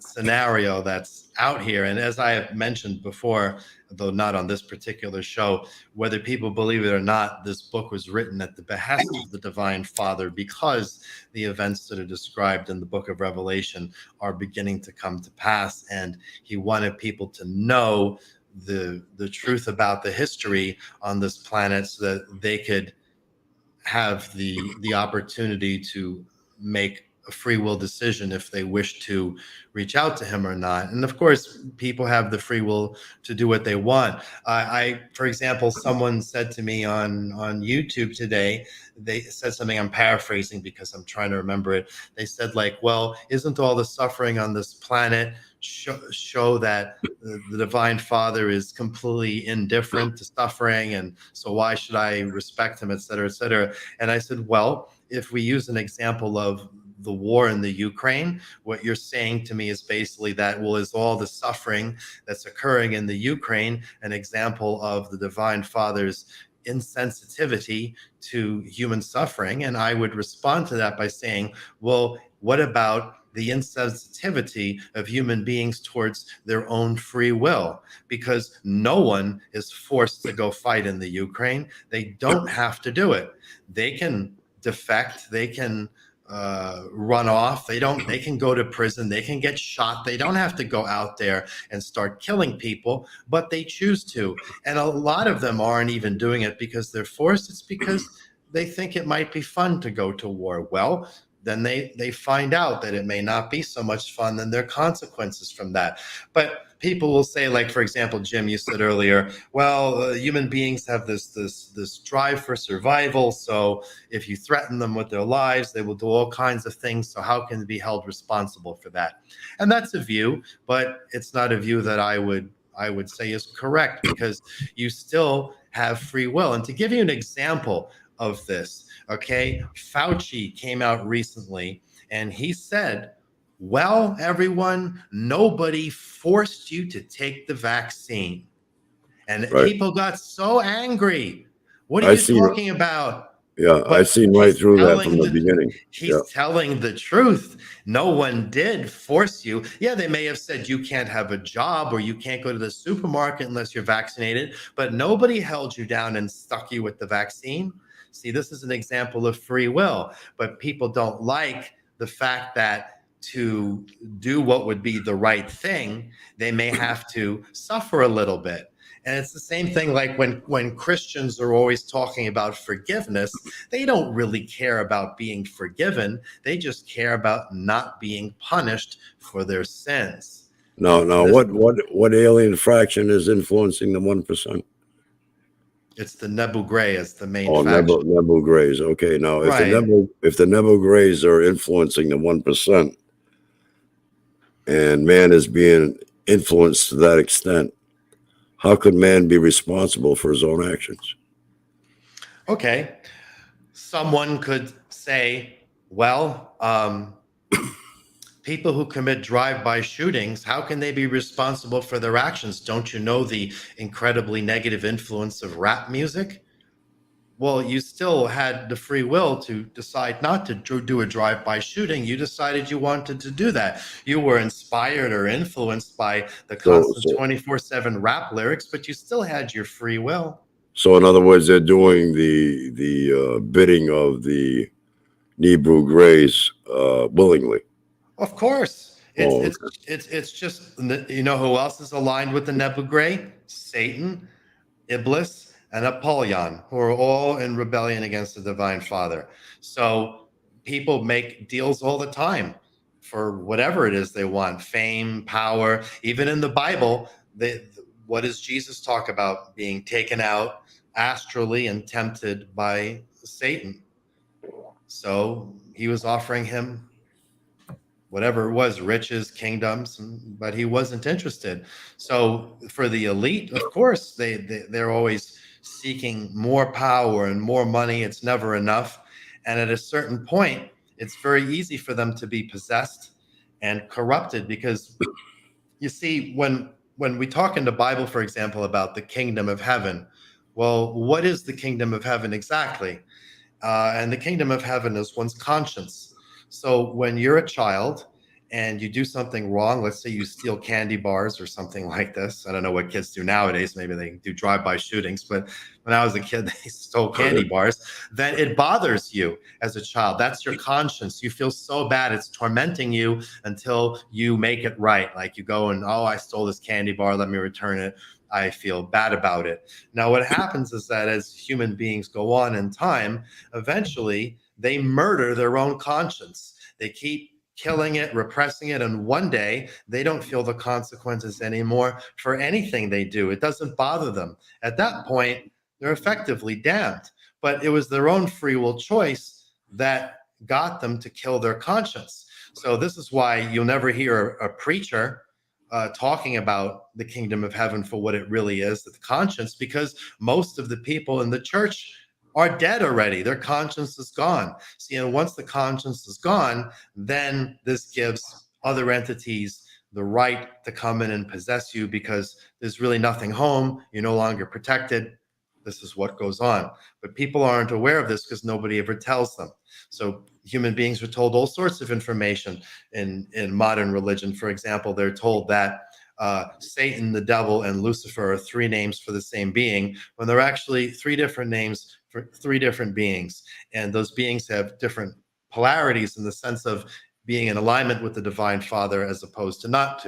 scenario that's out here. And as I have mentioned before, though not on this particular show, whether people believe it or not, this book was written at the behest of the Divine Father, because the events that are described in the book of Revelation are beginning to come to pass. And he wanted people to know the truth about the history on this planet, so that they could have the opportunity to make a free will decision if they wish to reach out to him or not. And of course, people have the free will to do what they want. For example, someone said to me on YouTube today, they said something, I'm paraphrasing because I'm trying to remember it. They said, like, well, isn't all the suffering on this planet show that the Divine Father is completely indifferent to suffering, and so why should I respect him, et cetera, et cetera? And I said, well, if we use an example of the war in the Ukraine, what you're saying to me is basically that, well, is all the suffering that's occurring in the Ukraine an example of the Divine Father's insensitivity to human suffering? And I would respond to that by saying, well, what about the insensitivity of human beings towards their own free will? Because no one is forced to go fight in the Ukraine. They don't have to do it. They can defect. They can run off. They can go to prison. They can get shot. They don't have to go out there and start killing people, but they choose to. And a lot of them aren't even doing it because they're forced. It's because they think it might be fun to go to war. Well, then they find out that it may not be so much fun, then there are consequences from that. But people will say, like, for example, Jim, you said earlier, well, human beings have this drive for survival. So if you threaten them with their lives, they will do all kinds of things. So how can they be held responsible for that? And that's a view, but it's not a view that I would say is correct, because you still have free will. And to give you an example of this, okay, Fauci came out recently and he said, well, everyone, nobody forced you to take the vaccine. And Right. people got so angry. What are you talking about? Yeah, I've seen right through that from the beginning. He's telling the truth. No one did force you. Yeah, they may have said you can't have a job or you can't go to the supermarket unless you're vaccinated, but nobody held you down and stuck you with the vaccine. See, this is an example of free will, but people don't like the fact that to do what would be the right thing, they may have to suffer a little bit. And it's the same thing like when Christians are always talking about forgiveness, they don't really care about being forgiven. They just care about not being punished for their sins. Now, what alien fraction is influencing the 1%? It's the Nebu Gray as the main faction. faction. Nebu Grays. Okay, now right. if the Nebu Grays are influencing the 1%, and man is being influenced to that extent, how could man be responsible for his own actions? Okay. Someone could say, well, people who commit drive-by shootings, how can they be responsible for their actions? Don't you know the incredibly negative influence of rap music? Well, you still had the free will to decide not to do a drive-by shooting. You decided you wanted to do that. You were inspired or influenced by the constant 24/7 rap lyrics, but you still had your free will. So in other words, they're doing the bidding of the Nebu Grays willingly. Of course. It's just, you know who else is aligned with the Nebu Gray? Satan, Iblis, and Apollyon, who are all in rebellion against the Divine Father. So people make deals all the time for whatever it is they want, fame, power. Even in the Bible, what does Jesus talk about? Being taken out astrally and tempted by Satan. So he was offering him whatever it was, riches, kingdoms, but he wasn't interested. So for the elite, of course, they're always seeking more power and more money. It's never enough. And at a certain point, it's very easy for them to be possessed and corrupted, because you see, when we talk in the Bible, for example, about the kingdom of heaven, well, what is the kingdom of heaven exactly? And the kingdom of heaven is one's conscience. So when you're a child and you do something wrong, let's say you steal candy bars or something like this. I don't know what kids do nowadays. Maybe they do drive-by shootings, but when I was a kid, they stole candy bars. Then it bothers you as a child. That's your conscience. You feel so bad. It's tormenting you until you make it right. Like you go and, oh, I stole this candy bar. Let me return it. I feel bad about it. Now, what happens is that as human beings go on in time, eventually they murder their own conscience. They keep killing it, repressing it, and one day they don't feel the consequences anymore for anything they do. It doesn't bother them. At that point, they're effectively damned. But it was their own free will choice that got them to kill their conscience. So this is why you'll never hear a preacher talking about the kingdom of heaven for what it really is, the conscience, because most of the people in the church are dead already. Their conscience is gone. See, and once the conscience is gone, then this gives other entities the right to come in and possess you because there's really nothing home. You're no longer protected. This is what goes on. But people aren't aware of this because nobody ever tells them. So human beings are told all sorts of information in modern religion. For example, they're told that Satan, the devil, and Lucifer are three names for the same being, when they're actually three different names for three different beings. And those beings have different polarities in the sense of being in alignment with the divine father as opposed to not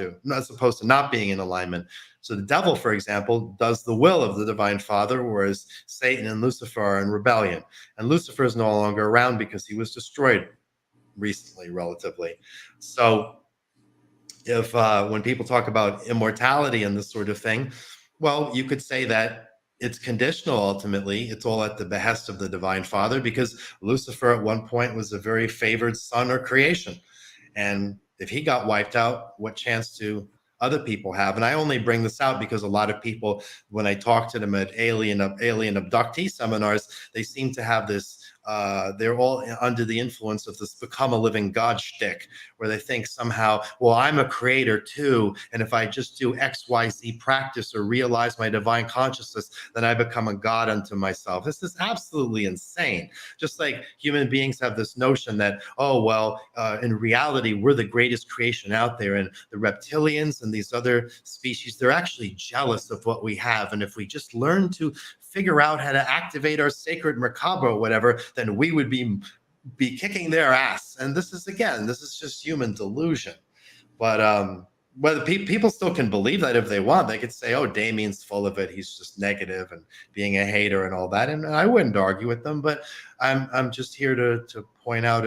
being in alignment. So the devil, for example, does the will of the divine father, whereas Satan and Lucifer are in rebellion. And Lucifer is no longer around because he was destroyed recently, relatively. So if when people talk about immortality and this sort of thing, well, you could say that it's conditional. Ultimately, it's all at the behest of the divine father, because Lucifer at one point was a very favored son or creation, and if he got wiped out, what chance do other people have? And I only bring this out because a lot of people, when I talk to them at alien abductee seminars, they seem to have this they're all under the influence of this become a living God shtick, where they think somehow, well, I'm a creator too. And if I just do XYZ practice or realize my divine consciousness, then I become a God unto myself. This is absolutely insane. Just like human beings have this notion that, oh, well, in reality, we're the greatest creation out there. And the reptilians and these other species, they're actually jealous of what we have. And if we just learn to figure out how to activate our sacred macabre or whatever, then we would be kicking their ass. And this is just human delusion. But whether people still can believe that if they want, they could say, oh, Damien's full of it. He's just negative and being a hater and all that. And I wouldn't argue with them, but I'm just here to point out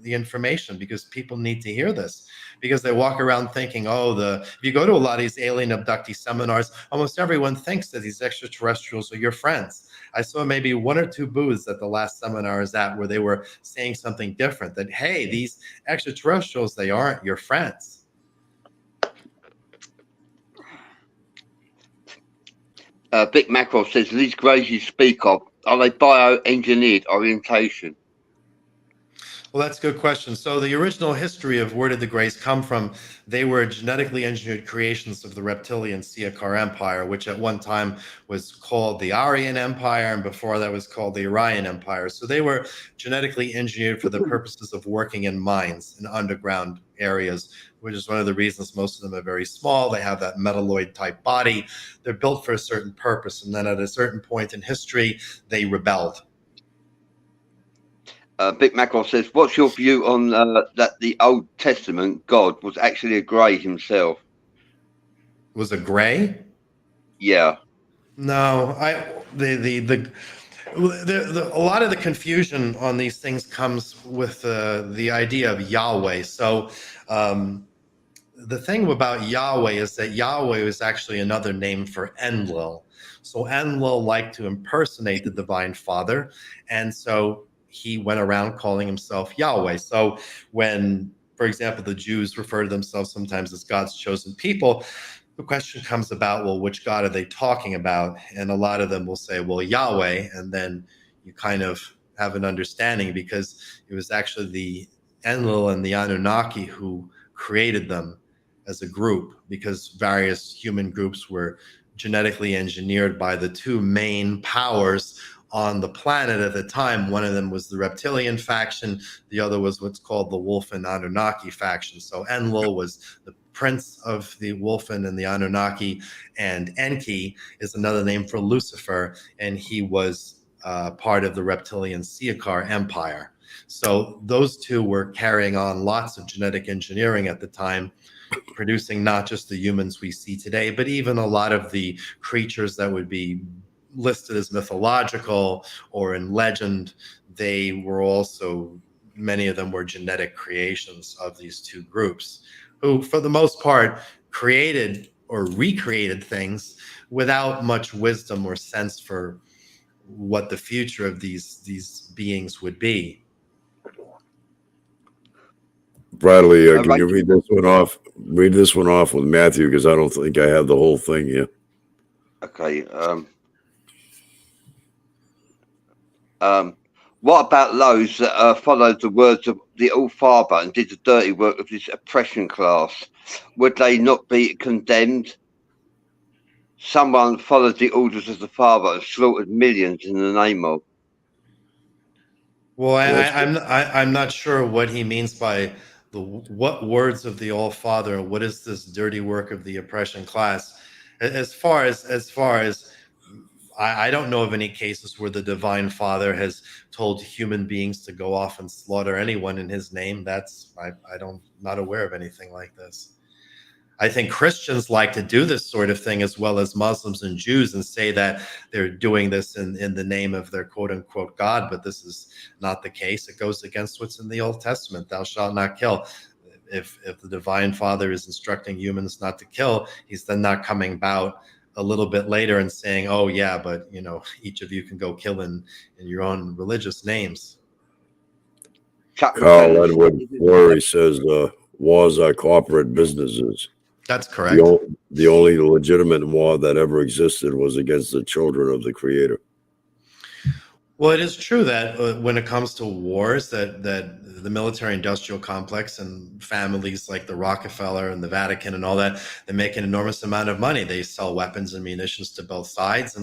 the information, because people need to hear this, because they walk around thinking, oh, if you go to a lot of these alien abductee seminars, almost everyone thinks that these extraterrestrials are your friends. I saw maybe one or two booths at the last seminar I was at where they were saying something different, that, hey, these extraterrestrials, they aren't your friends. Vic Mackerel says, these greys you speak of, are they bioengineered orientation? Well, that's a good question. So the original history of where did the Greys come from? They were genetically engineered creations of the reptilian Siakar Empire, which at one time was called the Aryan Empire, and before that was called the Orion Empire. So they were genetically engineered for the purposes of working in mines in underground areas, which is one of the reasons most of them are very small. They have that metalloid type body. They're built for a certain purpose. And then at a certain point in history, they rebelled. Vic Mackerel says, what's your view on that the Old Testament God was actually a grey himself? Was a gray? Yeah. No, a lot of the confusion on these things comes with the idea of Yahweh. So the thing about Yahweh is that Yahweh is actually another name for Enlil. So Enlil liked to impersonate the divine father, and so he went around calling himself Yahweh. So when, for example, the Jews refer to themselves sometimes as God's chosen people, the question comes about, well, which God are they talking about? And a lot of them will say, well, Yahweh. And then you kind of have an understanding, because it was actually the Enlil and the Anunnaki who created them as a group, because various human groups were genetically engineered by the two main powers on the planet at the time. One of them was the reptilian faction. The other was what's called the Wolfen Anunnaki faction. So Enlil was the prince of the Wolfen and the Anunnaki, and Enki is another name for Lucifer, and he was part of the reptilian Siakar Empire. So those two were carrying on lots of genetic engineering at the time, producing not just the humans we see today, but even a lot of the creatures that would be listed as mythological or in legend. They were also, many of them were genetic creations of these two groups, who for the most part created or recreated things without much wisdom or sense for what the future of these beings would be. Bradley, can you read this one off? Read this one off with Matthew, because I don't think I have the whole thing here. Okay. What about those that followed the words of the All-Father and did the dirty work of this oppression class? Would they not be condemned? Someone followed the orders of the Father and slaughtered millions in the name of. Well, I'm not sure what he means by what words of the All Father, and what is this dirty work of the oppression class. As far as I don't know of any cases where the Divine Father has told human beings to go off and slaughter anyone in His name. Not aware of anything like this. I think Christians like to do this sort of thing, as well as Muslims and Jews, and say that they're doing this in the name of their quote unquote God, but this is not the case. It goes against what's in the Old Testament. Thou shalt not kill. If the Divine Father is instructing humans not to kill, He's then not coming about a little bit later and saying, oh yeah, but each of you can go kill in your own religious names. Carl Edward Fleury says wars are corporate businesses. That's correct. The only legitimate war that ever existed was against the children of the Creator. Well, it is true that when it comes to wars, that the military-industrial complex and families like the Rockefeller and the Vatican and all that, they make an enormous amount of money. They sell weapons and munitions to both sides,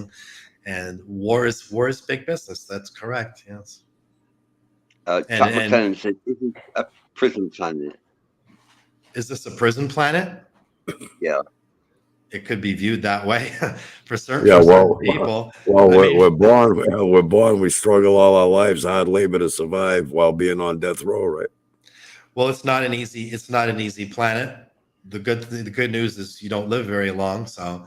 and war is big business. That's correct. Yes. Chuck McLennan said, "This is a prison planet." Is this a prison planet? Yeah. It could be viewed that way for certain people. Well, we're born. We struggle all our lives, hard labor to survive while being on death row, right? Well, it's not an easy planet. The good news is you don't live very long, so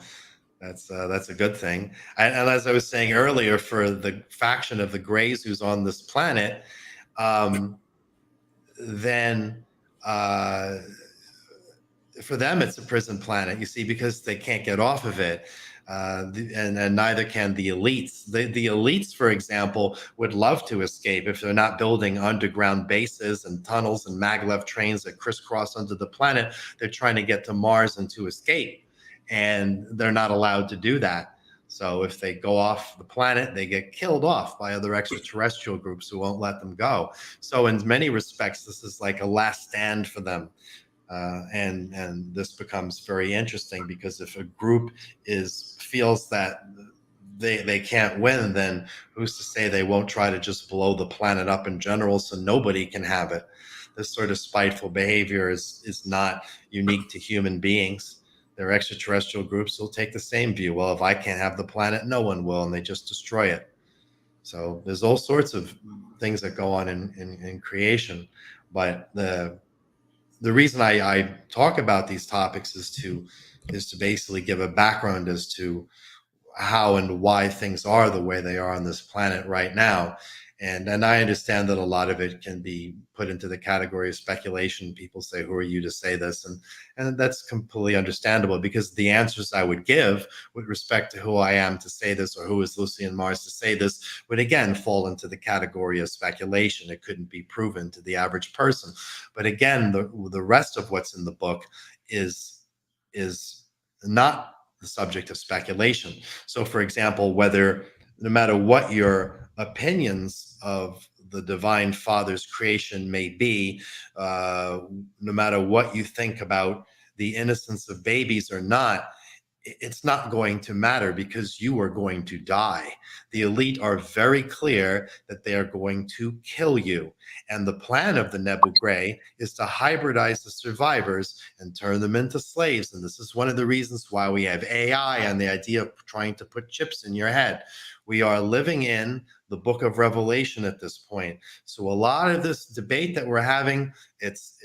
that's a good thing. And as I was saying earlier, for the faction of the Greys who's on this planet, then for them it's a prison planet, you see, because they can't get off of it, and neither can the elites. The elites, for example, would love to escape if they're not building underground bases and tunnels and maglev trains that crisscross under the planet. They're trying to get to Mars and to escape, and they're not allowed to do that. So if they go off the planet, they get killed off by other extraterrestrial groups who won't let them go. So in many respects, this is like a last stand for them. And this becomes very interesting, because if a group feels that they can't win, then who's to say they won't try to just blow the planet up in general so nobody can have it? This sort of spiteful behavior is not unique to human beings. Their extraterrestrial groups will take the same view. Well, if I can't have the planet, no one will, and they just destroy it. So there's all sorts of things that go on in creation, but the reason I talk about these topics is to basically give a background as to how and why things are the way they are on this planet right now. And I understand that a lot of it can be put into the category of speculation. People say, who are you to say this? And that's completely understandable, because the answers I would give with respect to who I am to say this, or who is Lucian Mars to say this, would again fall into the category of speculation. It couldn't be proven to the average person. But again, the rest of what's in the book is not the subject of speculation. So for example, no matter what your opinions of the Divine Father's creation may be, no matter what you think about the innocence of babies or not, it's not going to matter because you are going to die. The elite are very clear that they are going to kill you. And the plan of the Nebu Gray is to hybridize the survivors and turn them into slaves. And this is one of the reasons why we have AI and the idea of trying to put chips in your head. We are living in the book of Revelation at this point. So a lot of this debate that we're having, it's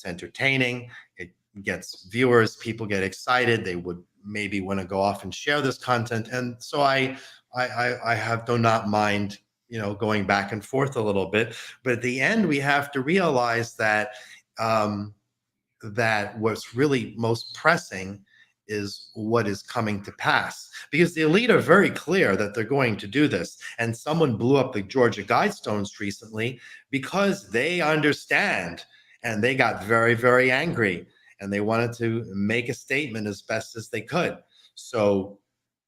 entertaining. It gets viewers, people get excited, they would maybe want to go off and share this content, and so I do not mind, going back and forth a little bit, but at the end we have to realize that that what's really most pressing is what is coming to pass, because the elite are very clear that they're going to do this. And someone blew up the Georgia Guidestones recently because they understand, and they got very, very angry, and they wanted to make a statement as best as they could. So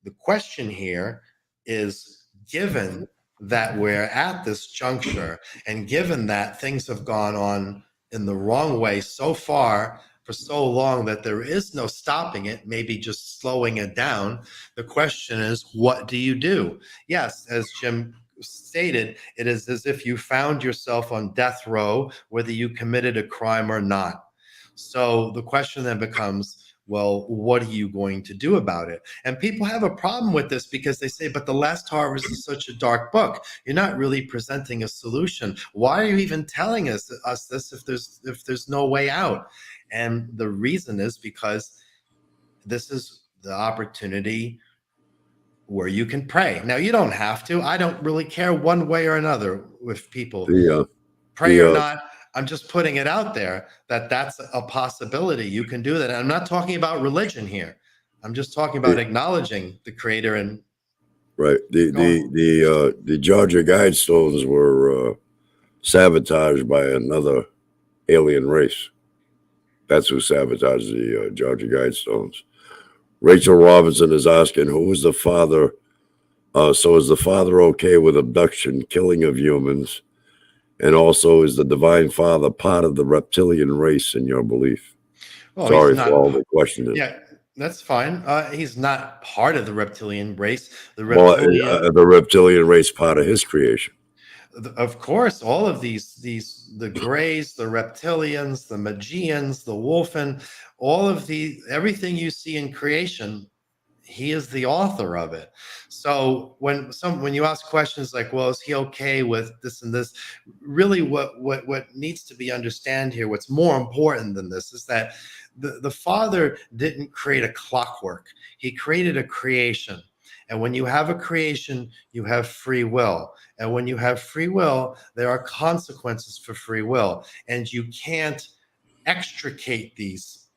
the question here is, given that we're at this juncture, and given that things have gone on in the wrong way so far for so long that there is no stopping it, maybe just slowing it down, the question is, what do you do? Yes, as Jim stated, it is as if you found yourself on death row, whether you committed a crime or not. So the question then becomes, well, what are you going to do about it? And people have a problem with this because they say, but The Last Harvest is such a dark book. You're not really presenting a solution. Why are you even telling us this if there's no way out? And the reason is because this is the opportunity where you can pray. Now, you don't have to. I don't really care one way or another with people pray or not. I'm just putting it out there that that's a possibility. You can do that. And I'm not talking about religion here. I'm just talking about acknowledging the Creator. And right, the Georgia Guidestones were sabotaged by another alien race. That's who sabotaged the Georgia Guidestones. Rachel Robinson is asking, who is the father? So is the father okay with abduction, killing of humans? And also, is the Divine Father part of the reptilian race in your belief? Well, sorry for all the questions. Yeah, that's fine. He's not part of the reptilian race. The reptilian race part of his creation. Of course, all of the Greys, the reptilians, the Magians, the Wolfen, everything you see in creation, he is the author of it. So when you ask questions like, well, is he okay with this and this? Really, what needs to be understood here, what's more important than this, is that the Father didn't create a clockwork. He created a creation. And when you have a creation, you have free will. And when you have free will, there are consequences for free will. And you can't extricate these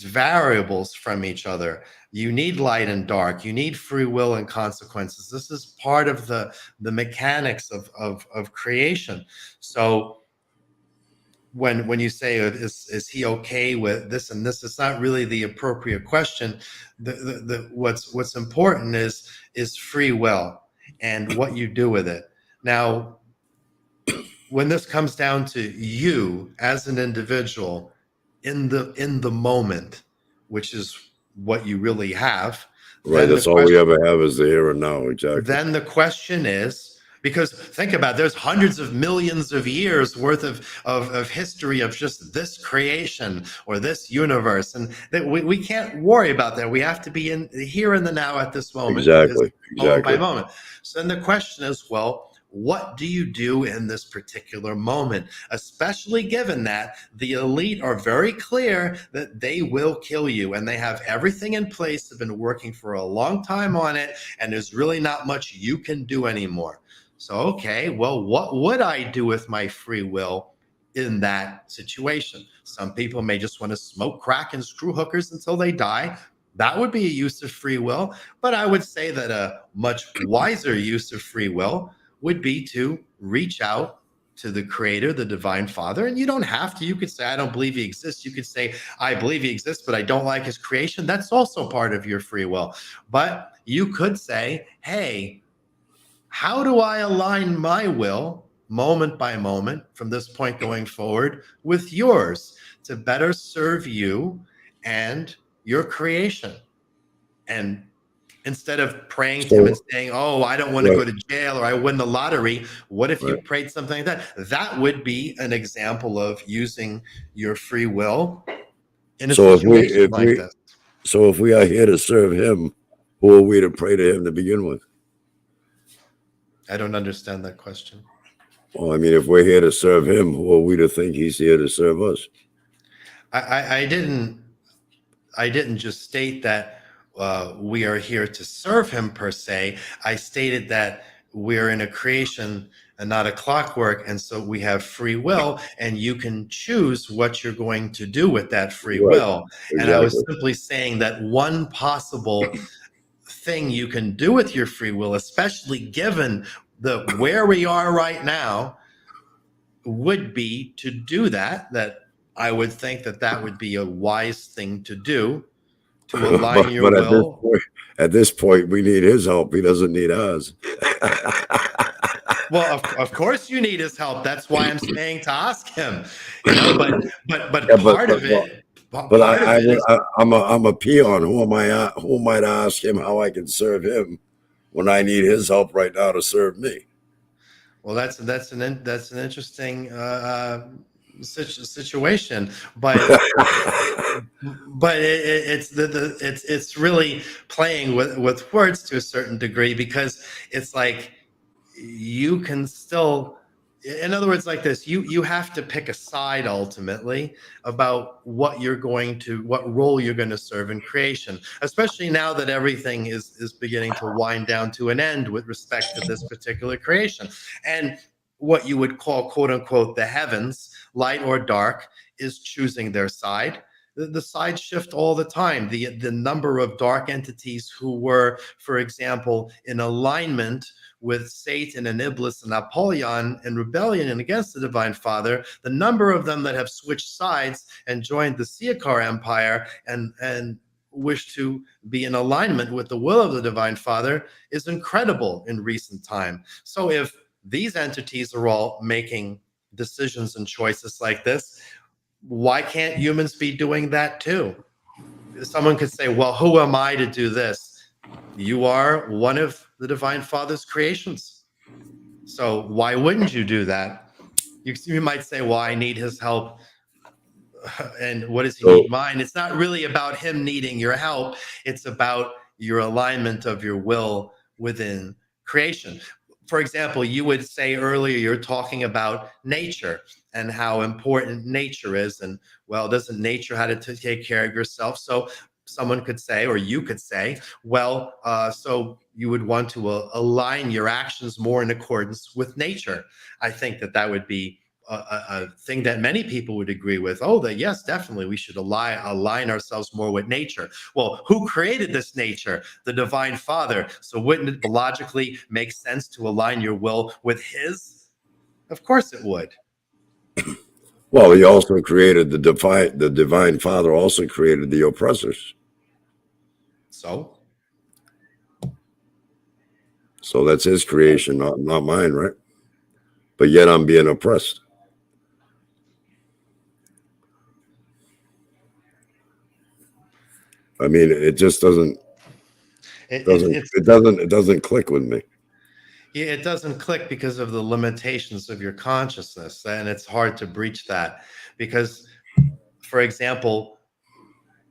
variables from each other. You need light and dark. You need free will and consequences. This is part of the mechanics of creation. So when you say, is he okay with this and this, it's not really the appropriate question. What's important is free will and what you do with it. Now, when this comes down to you as an individual in the moment, which is what you really have, right? That's all we ever have is the here and now. Exactly. Then the question is, because think about it, there's hundreds of millions of years worth of history of just this creation or this universe, and that we can't worry about that. We have to be in the here and the now at this moment. Exactly. Moment by moment. So then the question is, well, what do you do in this particular moment, especially given that the elite are very clear that they will kill you, and they have everything in place, have been working for a long time on it, and there's really not much you can do anymore. So, okay, well, what would I do with my free will in that situation? Some people may just want to smoke crack and screw hookers until they die. That would be a use of free will. But I would say that a much wiser use of free will would be to reach out to the Creator, the Divine Father. And you don't have to. You could say, I don't believe he exists. You could say, I believe he exists, but I don't like his creation. That's also part of your free will. But you could say, hey, how do I align my will moment by moment from this point going forward with yours to better serve you and your creation? And instead of praying to him and saying, oh, I don't want to go to jail or I win the lottery, what if you prayed something like that? That would be an example of using your free will in a situation like this. So if we are here to serve him, who are we to pray to him to begin with? I don't understand that question. Well, I mean, if we're here to serve him, who are we to think he's here to serve us? I didn't just state that we are here to serve him per se. I stated that we're in a creation and not a clockwork, and so we have free will, and you can choose what you're going to do with that free will. Exactly. And I was simply saying that one possible thing you can do with your free will, especially given where we are right now, would be to do that I would think that would be a wise thing to do, to align your will. At this point, we need his help. He doesn't need ours. Well, of course you need his help. That's why I'm saying to ask him, part of it. I'm a peon. Who am I to ask him how I can serve him when I need his help right now to serve me? Well, that's an interesting situation, but it's really playing with words to a certain degree, because it's like you can still, in other words, like this, you have to pick a side ultimately about what role you're going to serve in creation, especially now that everything is beginning to wind down to an end with respect to this particular creation. And what you would call, quote unquote, the heavens, light or dark, is choosing their side. The sides shift all the time. The number of dark entities who were, for example, in alignment with Satan and Iblis and Apollyon in rebellion and against the Divine Father, the number of them that have switched sides and joined the Siakar Empire and wish to be in alignment with the will of the Divine Father is incredible in recent time. So if these entities are all making decisions and choices like this, why can't humans be doing that too? Someone could say, well, who am I to do this? You are one of the Divine Father's creations. So why wouldn't you do that? You might say, well, I need his help. And what does he need mine? It's not really about him needing your help. It's about your alignment of your will within creation. For example, you would say earlier, you're talking about nature and how important nature is. And, well, doesn't nature have to take care of yourself? So someone could say, or you could say, well, so you would want to align your actions more in accordance with nature. I think that would be a thing that many people would agree with. Oh, that yes, definitely, we should align ourselves more with nature. Well, who created this nature? The Divine Father. So wouldn't it logically make sense to align your will with his? Of course it would. Well, he also created the Divine Father also created the oppressors. So that's his creation, not mine, right? But yet I'm being oppressed. I mean, it just doesn't click with me. Yeah, it doesn't click because of the limitations of your consciousness, and it's hard to breach that. Because, for example,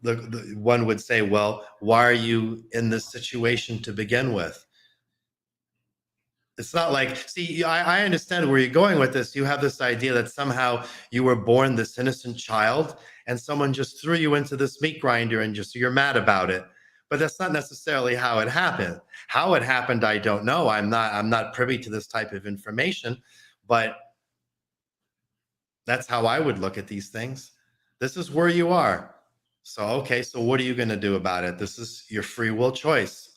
the one would say, well, why are you in this situation to begin with? It's not like, see, I understand where you're going with this. You have this idea that somehow you were born this innocent child and someone just threw you into this meat grinder and you're mad about it. But that's not necessarily how it happened. How it happened, I don't know. I'm not privy to this type of information, but that's how I would look at these things. This is where you are. So, okay, so what are you going to do about it? This is your free will choice.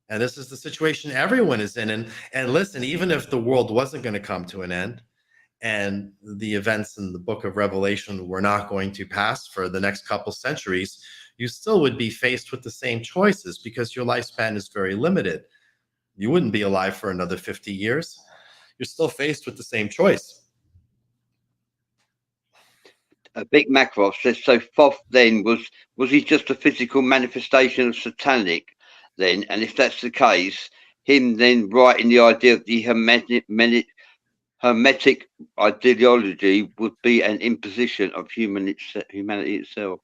And this is the situation everyone is in. And listen, even if the world wasn't going to come to an end and the events in the book of Revelation were not going to pass for the next couple centuries, you still would be faced with the same choices because your lifespan is very limited. You wouldn't be alive for another 50 years. You're still faced with the same choice. Big Macross says, so Thoth then was he just a physical manifestation of satanic, then, and if that's the case, him then writing the idea of the Hermetic ideology would be an imposition of humanity itself.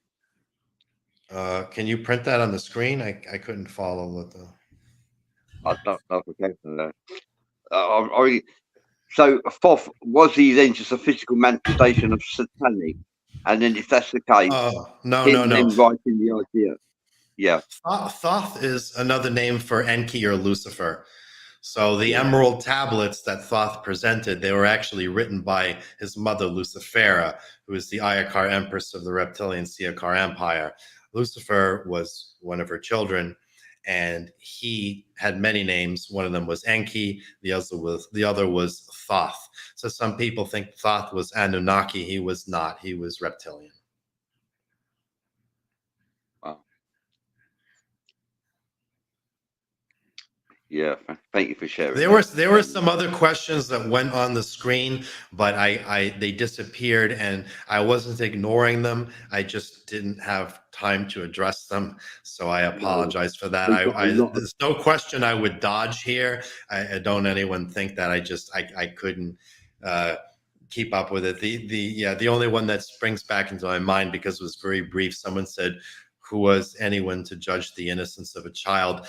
Can you print that on the screen? I couldn't follow what the. I don't know if I can. So Thoth, was he then just a physical manifestation of satanic? And then if that's the case, Oh, no. then writing the idea. Yeah. Thoth is another name for Enki or Lucifer. So the emerald tablets that Thoth presented, they were actually written by his mother, Lucifera, who is the Ayakar Empress of the reptilian Siakar Empire. Lucifer was one of her children, and he had many names. One of them was Enki, the other was Thoth. So some people think Thoth was Anunnaki. He was not. He was reptilian. Wow. Yeah, thank you for sharing. There were some other questions that went on the screen, but they disappeared, and I wasn't ignoring them. I just didn't have time to address them, so I apologize for that. There's no question I would dodge here. I don't anyone think that I couldn't keep up with it. The only one that springs back into my mind, because it was very brief, someone said, who was anyone to judge the innocence of a child?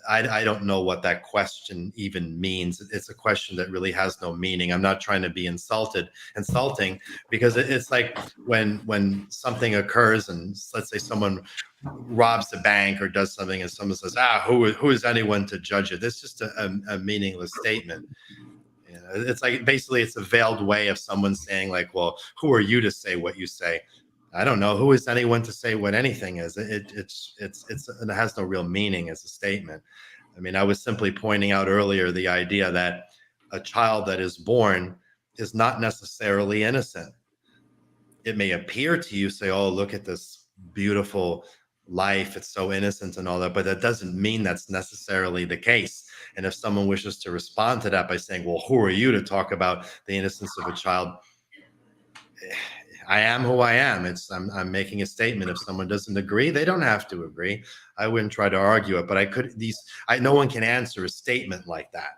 I don't know what that question even means. It's a question that really has no meaning. I'm not trying to be insulting, because it's like when something occurs and let's say someone robs the bank or does something and someone says, who is anyone to judge it? It's just a meaningless statement. You know, it's like basically it's a veiled way of someone saying like, well, who are you to say what you say? I don't know. Who is anyone to say what anything is? It has no real meaning as a statement. I mean, I was simply pointing out earlier the idea that a child that is born is not necessarily innocent. It may appear to you, say, oh, look at this beautiful life. It's so innocent and all that, but that doesn't mean that's necessarily the case. And if someone wishes to respond to that by saying, well, who are you to talk about the innocence of a child? I am who I am. I'm making a statement. If someone doesn't agree, they don't have to agree. I wouldn't try to argue it, but no one can answer a statement like that.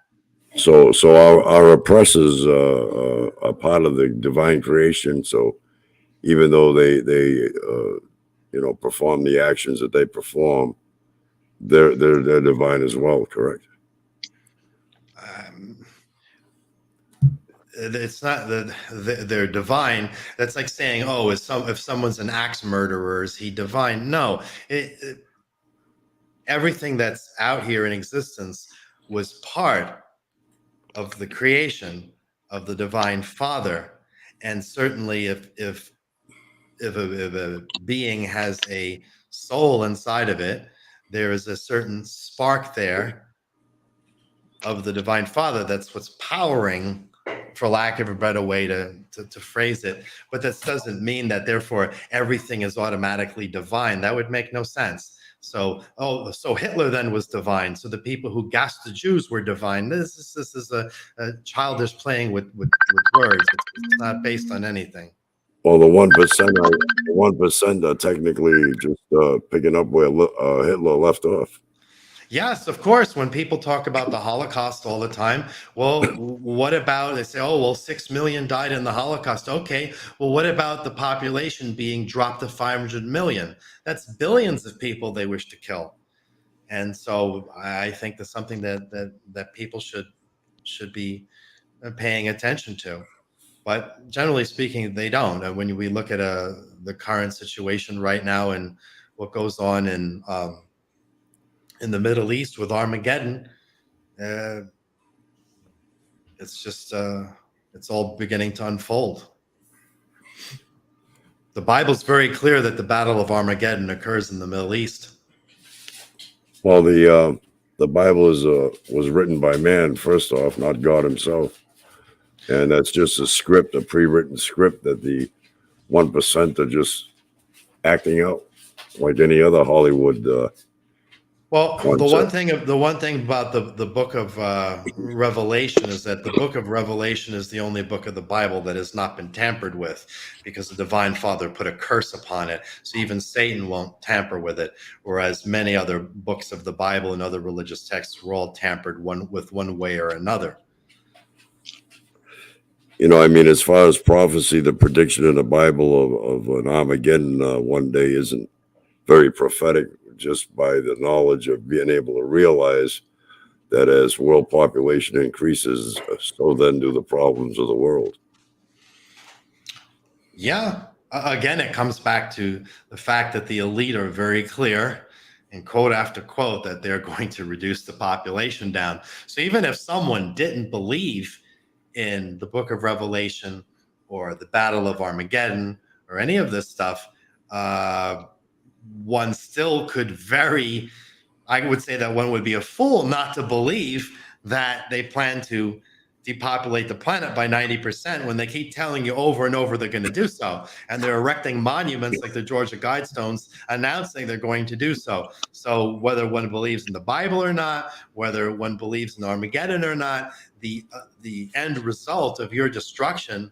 So our oppressors are part of the divine creation. So even though they perform the actions that they perform, they're divine as well, correct? It's not that they're divine. That's like saying, oh, if someone's an axe murderer, is he divine? No, everything that's out here in existence was part of the creation of the divine Father. And certainly if a being has a soul inside of it, there is a certain spark there of the divine Father. That's what's powering, for lack of a better way to phrase it. But that doesn't mean that therefore everything is automatically divine. That would make no sense. So Hitler then was divine. So the people who gassed the Jews were divine. This is a childish playing with words. It's not based on anything. Well, the 1% are technically just picking up where Hitler left off. Yes, of course. When people talk about the Holocaust all the time, well, what about, they say, oh, well, 6 million died in the Holocaust. Okay, well, what about the population being dropped to 500 million? That's billions of people they wish to kill. And so I think that's something that people should be paying attention to. But generally speaking, they don't. And when we look at the current situation right now and what goes on in the Middle East with Armageddon, it's just it's all beginning to unfold. The Bible's very clear that the Battle of Armageddon occurs in the Middle East. Well, the Bible was written by man, first off, not God himself. And that's just a pre-written script that the 1% are just acting out like any other Hollywood Well, concept. the one thing about the book of Revelation is that the book of Revelation is the only book of the Bible that has not been tampered with, because the Divine Father put a curse upon it. So even Satan won't tamper with it, whereas many other books of the Bible and other religious texts were all tampered with one way or another. You know, I mean, as far as prophecy, the prediction in the Bible of an Armageddon one day isn't very prophetic, just by the knowledge of being able to realize that as world population increases, so then do the problems of the world. Yeah. Again, it comes back to the fact that the elite are very clear, and quote after quote, that they're going to reduce the population down. So even if someone didn't believe in the book of Revelation or the Battle of Armageddon or any of this stuff, one still could I would say that one would be a fool not to believe that they plan to depopulate the planet by 90% when they keep telling you over and over they're going to do so. And they're erecting monuments like the Georgia Guidestones announcing they're going to do so. So whether one believes in the Bible or not, whether one believes in Armageddon or not, the end result of your destruction,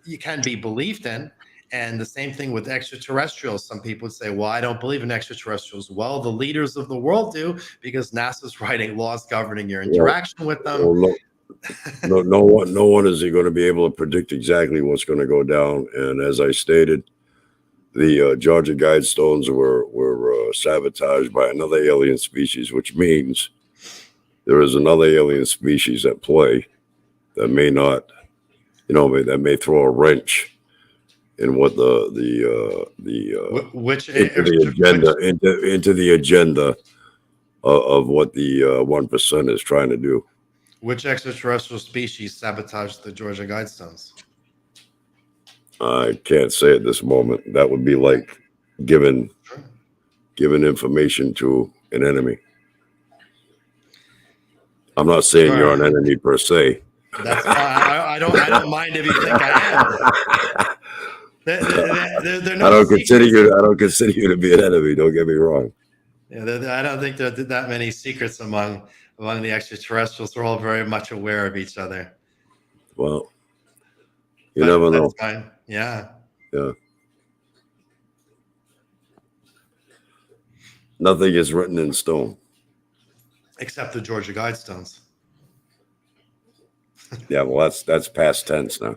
you can be believed in. And the same thing with extraterrestrials. Some people would say, well, I don't believe in extraterrestrials. Well, the leaders of the world do, because NASA's writing laws governing your interaction with them. Well, no one is going to be able to predict exactly what's going to go down. And as I stated, the Georgia Guidestones were sabotaged by another alien species, which means there is another alien species at play that may not, that may throw a wrench in what into the agenda of what the 1% is trying to do. Which extraterrestrial species sabotaged the Georgia Guidestones? I can't say at this moment. That would be like giving information to an enemy. I'm not saying you're an enemy per se. That's fine. I don't mind if you think I am. I don't consider you to be an enemy. Don't get me wrong. Yeah, I don't think there are that many secrets among the extraterrestrials. We're all very much aware of each other. Well, you never know. That's fine. Yeah. Yeah. Nothing is written in stone. Except the Georgia Guidestones. Yeah, well, that's past tense now.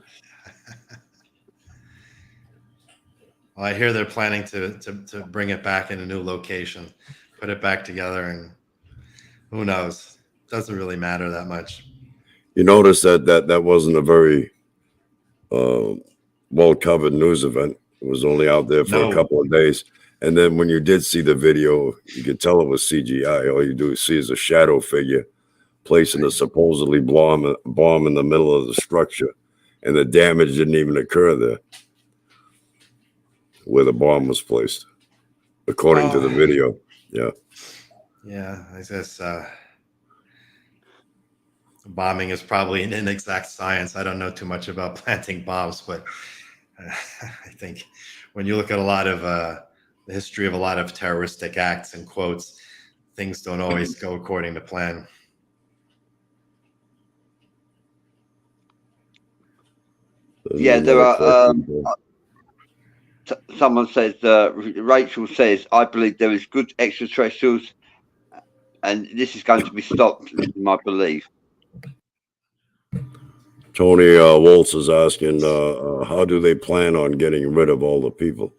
Well, I hear they're planning to bring it back in a new location, put it back together, and who knows? Doesn't really matter that much. You notice that wasn't a very well-covered news event. It was only out there for a couple of days. And then when you did see the video, you could tell it was CGI. All you do see is a shadow figure placing a supposedly bomb in the middle of the structure. And the damage didn't even occur there where the bomb was placed, according to the video. Yeah. Yeah, I guess bombing is probably an inexact science. I don't know too much about planting bombs, but I think when you look at a lot of the history of a lot of terroristic acts and quotes, things don't always go according to plan. Yeah, there are. Someone says, Rachel says, I believe there is good extraterrestrials, and this is going to be stopped, in my belief. Tony Waltz is asking, how do they plan on getting rid of all the people?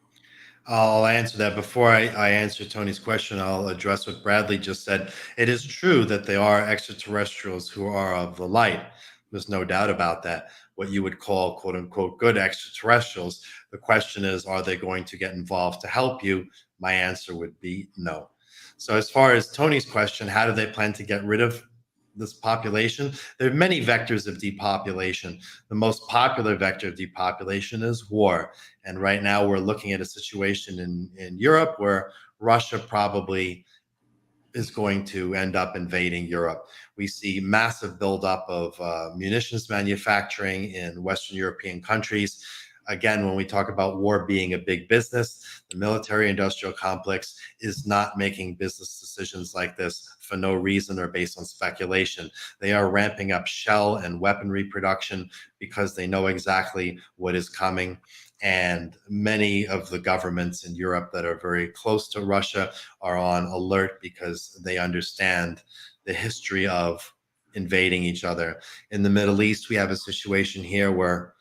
I'll answer that. Before I answer Tony's question, I'll address what Bradley just said. It is true that there are extraterrestrials who are of the light. There's no doubt about that. What you would call, quote unquote, good extraterrestrials. The question is, are they going to get involved to help you? My answer would be no. So as far as Tony's question, how do they plan to get rid of this population? There are many vectors of depopulation. The most popular vector of depopulation is war. And right now we're looking at a situation in Europe where Russia probably is going to end up invading Europe. We see massive buildup of munitions manufacturing in Western European countries. again, when we talk about war being a big business, the military-industrial complex is not making business decisions like this for no reason or based on speculation. They are ramping up shell and weaponry production because they know exactly what is coming. And many of the governments in Europe that are very close to Russia are on alert because they understand the history of invading each other. In the Middle East, we have a situation here where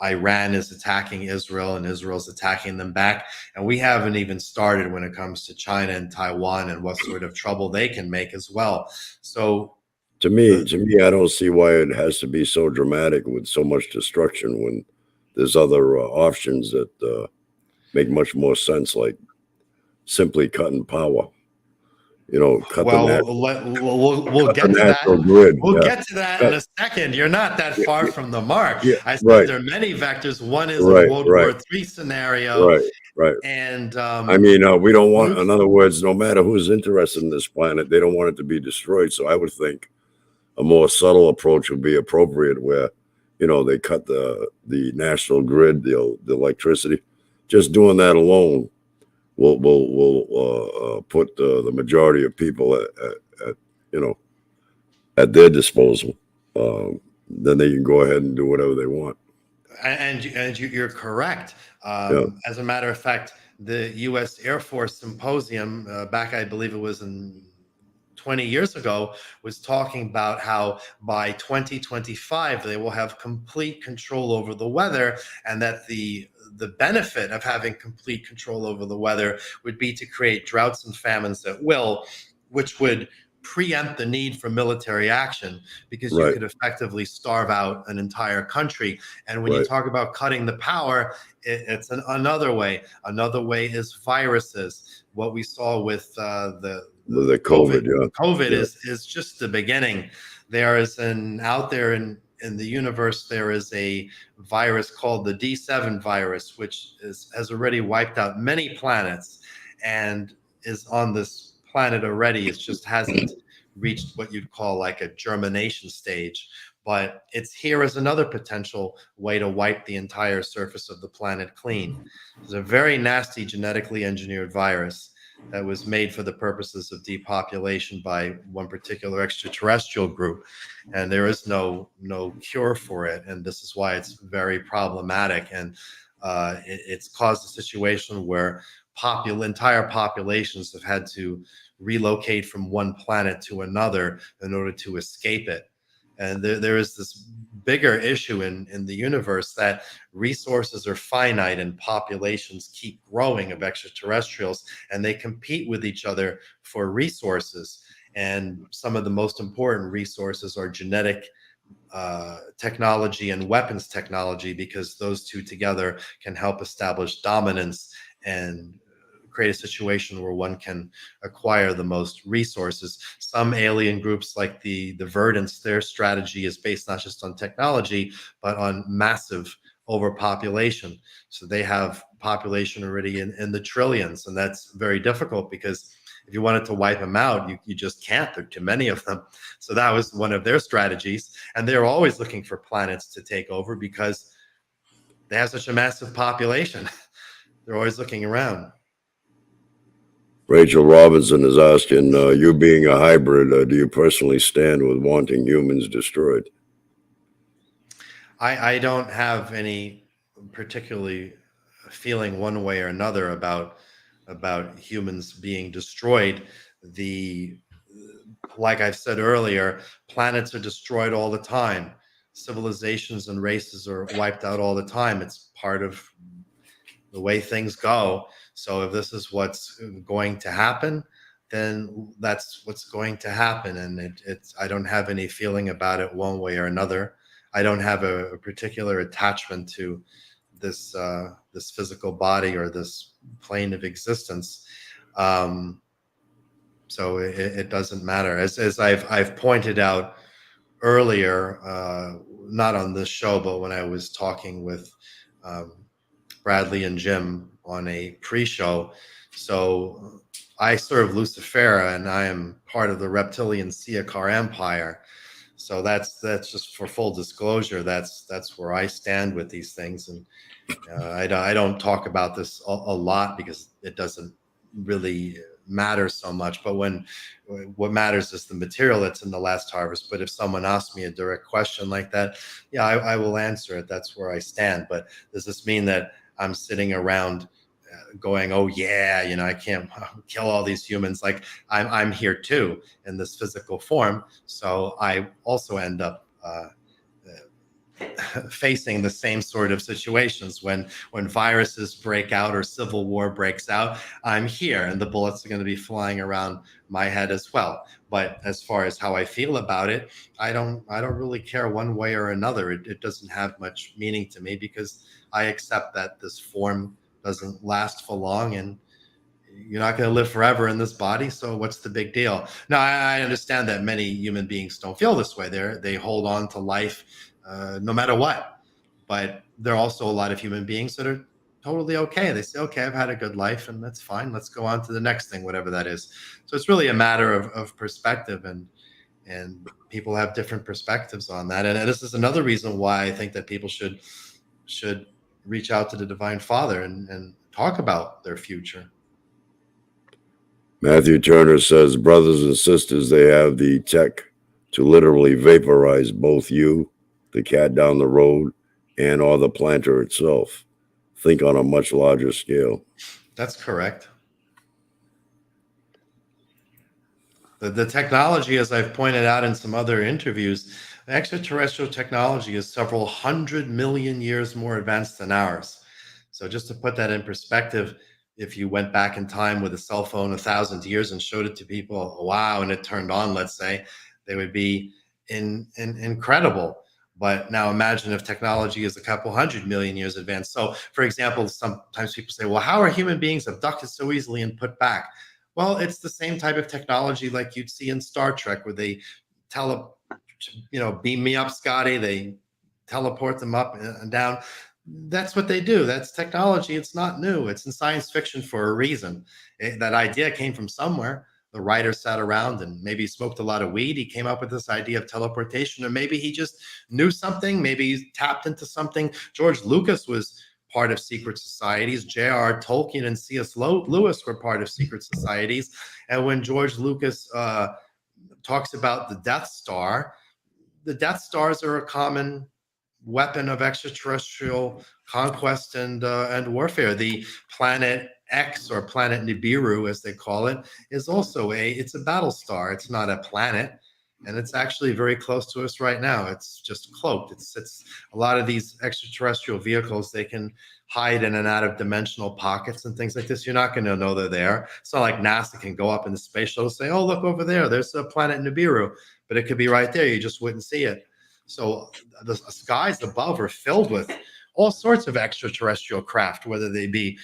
Iran is attacking Israel and Israel's attacking them back. And we haven't even started when it comes to China and Taiwan and what sort of trouble they can make as well. So to me, I don't see why it has to be so dramatic with so much destruction when there's other options that make much more sense, like simply cutting power. You know, cut well, the we'll get to that. grid. We'll get to that in a second. You're not that far from the mark. Yeah, I said right. there are many vectors. One is Right, a World War III scenario. Right. And I mean, we don't want, in other words, no matter who's interested in this planet, they don't want it to be destroyed. So I would think a more subtle approach would be appropriate, where, you know, they cut the national grid, the electricity. Just doing that alone will put the majority of people at you know, at their disposal. Then they can go ahead and do whatever they want. And you're correct. Yeah. As a matter of fact, the U.S. Air Force Symposium back, I believe it was in 20 years ago, was talking about how by 2025 they will have complete control over the weather, and that the benefit of having complete control over the weather would be to create droughts and famines at will, which would preempt the need for military action, because you could effectively starve out an entire country. And when you talk about cutting the power, it's another way. Another way is viruses. What we saw with the COVID is just the beginning. There is out there in the universe, there is a virus called the D7 virus, which has already wiped out many planets and is on this planet already. It just hasn't reached what you'd call like a germination stage, but it's here as another potential way to wipe the entire surface of the planet clean. It's a very nasty genetically engineered virus that was made for the purposes of depopulation by one particular extraterrestrial group, and there is no cure for it, and this is why it's very problematic. And it's caused a situation where entire populations have had to relocate from one planet to another in order to escape it. And there is this bigger issue in the universe, that resources are finite and populations keep growing of extraterrestrials, and they compete with each other for resources. And some of the most important resources are genetic technology and weapons technology, because those two together can help establish dominance and create a situation where one can acquire the most resources. Some alien groups like the Verdants, their strategy is based not just on technology, but on massive overpopulation. So they have population already in the trillions, and that's very difficult, because if you wanted to wipe them out, you just can't. There are too many of them. So that was one of their strategies. And they're always looking for planets to take over because they have such a massive population. They're always looking around. Rachel Robinson is asking, you being a hybrid, do you personally stand with wanting humans destroyed? I don't have any particularly feeling one way or another about humans being destroyed. Like I've said earlier, planets are destroyed all the time. Civilizations and races are wiped out all the time. It's part of the way things go. So if this is what's going to happen, then that's what's going to happen. And I don't have any feeling about it one way or another. I don't have a particular attachment to this physical body or this plane of existence. So it doesn't matter. As I've pointed out earlier, not on this show, but when I was talking with Bradley and Jim on a pre-show. So I serve Lucifera, and I am part of the reptilian Siakar Empire. So that's just for full disclosure. That's where I stand with these things, and I don't talk about this a lot because it doesn't really matter so much. But what matters is the material that's in the last harvest. But if someone asks me a direct question like that, yeah, I will answer it. That's where I stand. But does this mean that I'm sitting around going, oh yeah, I can't kill all these humans? Like I'm here too in this physical form, so I also end up facing the same sort of situations. When viruses break out or civil war breaks out, I'm here, and the bullets are going to be flying around my head as well. But as far as how I feel about it, I don't really care one way or another. It doesn't have much meaning to me, because I accept that this form doesn't last for long, and you're not going to live forever in this body. So what's the big deal? Now, I understand that many human beings don't feel this way. They hold on to life no matter what. But there are also a lot of human beings that are totally okay. They say, okay, I've had a good life, and that's fine. Let's go on to the next thing, whatever that is. So it's really a matter of perspective, and people have different perspectives on that. And this is another reason why I think that people should reach out to the Divine Father and talk about their future. Matthew Turner says, brothers and sisters, they have the tech to literally vaporize both you, the cat down the road, and or the planter itself. Think on a much larger scale. That's correct. The technology, as I've pointed out in some other interviews, extraterrestrial technology is several 100 million years more advanced than ours. So just to put that in perspective, if you went back in time with a cell phone 1,000 years and showed it to people, wow, and it turned on, let's say, they would be incredible. But now imagine if technology is a couple 100 million years advanced. So, for example, sometimes people say, well, how are human beings abducted so easily and put back? Well, it's the same type of technology like you'd see in Star Trek, where they beam me up, Scotty. They teleport them up and down. That's what they do. That's technology. It's not new. It's in science fiction for a reason. That idea came from somewhere. The writer sat around and maybe smoked a lot of weed. He came up with this idea of teleportation, or maybe he just knew something. Maybe he tapped into something. George Lucas was part of secret societies. J.R. Tolkien and C.S. Lewis were part of secret societies. And when George Lucas talks about the Death Stars are a common weapon of extraterrestrial conquest and warfare. The planet X, or planet Nibiru, as they call it, is also it's a battle star. It's not a planet. And it's actually very close to us right now. It's just cloaked. It's a lot of these extraterrestrial vehicles, they can hide in and out of dimensional pockets and things like this. You're not going to know they're there. It's not like NASA can go up in the space shuttle and say, oh, look over there. There's a planet Nibiru. But it could be right there. You just wouldn't see it. So the skies above are filled with all sorts of extraterrestrial craft, whether they be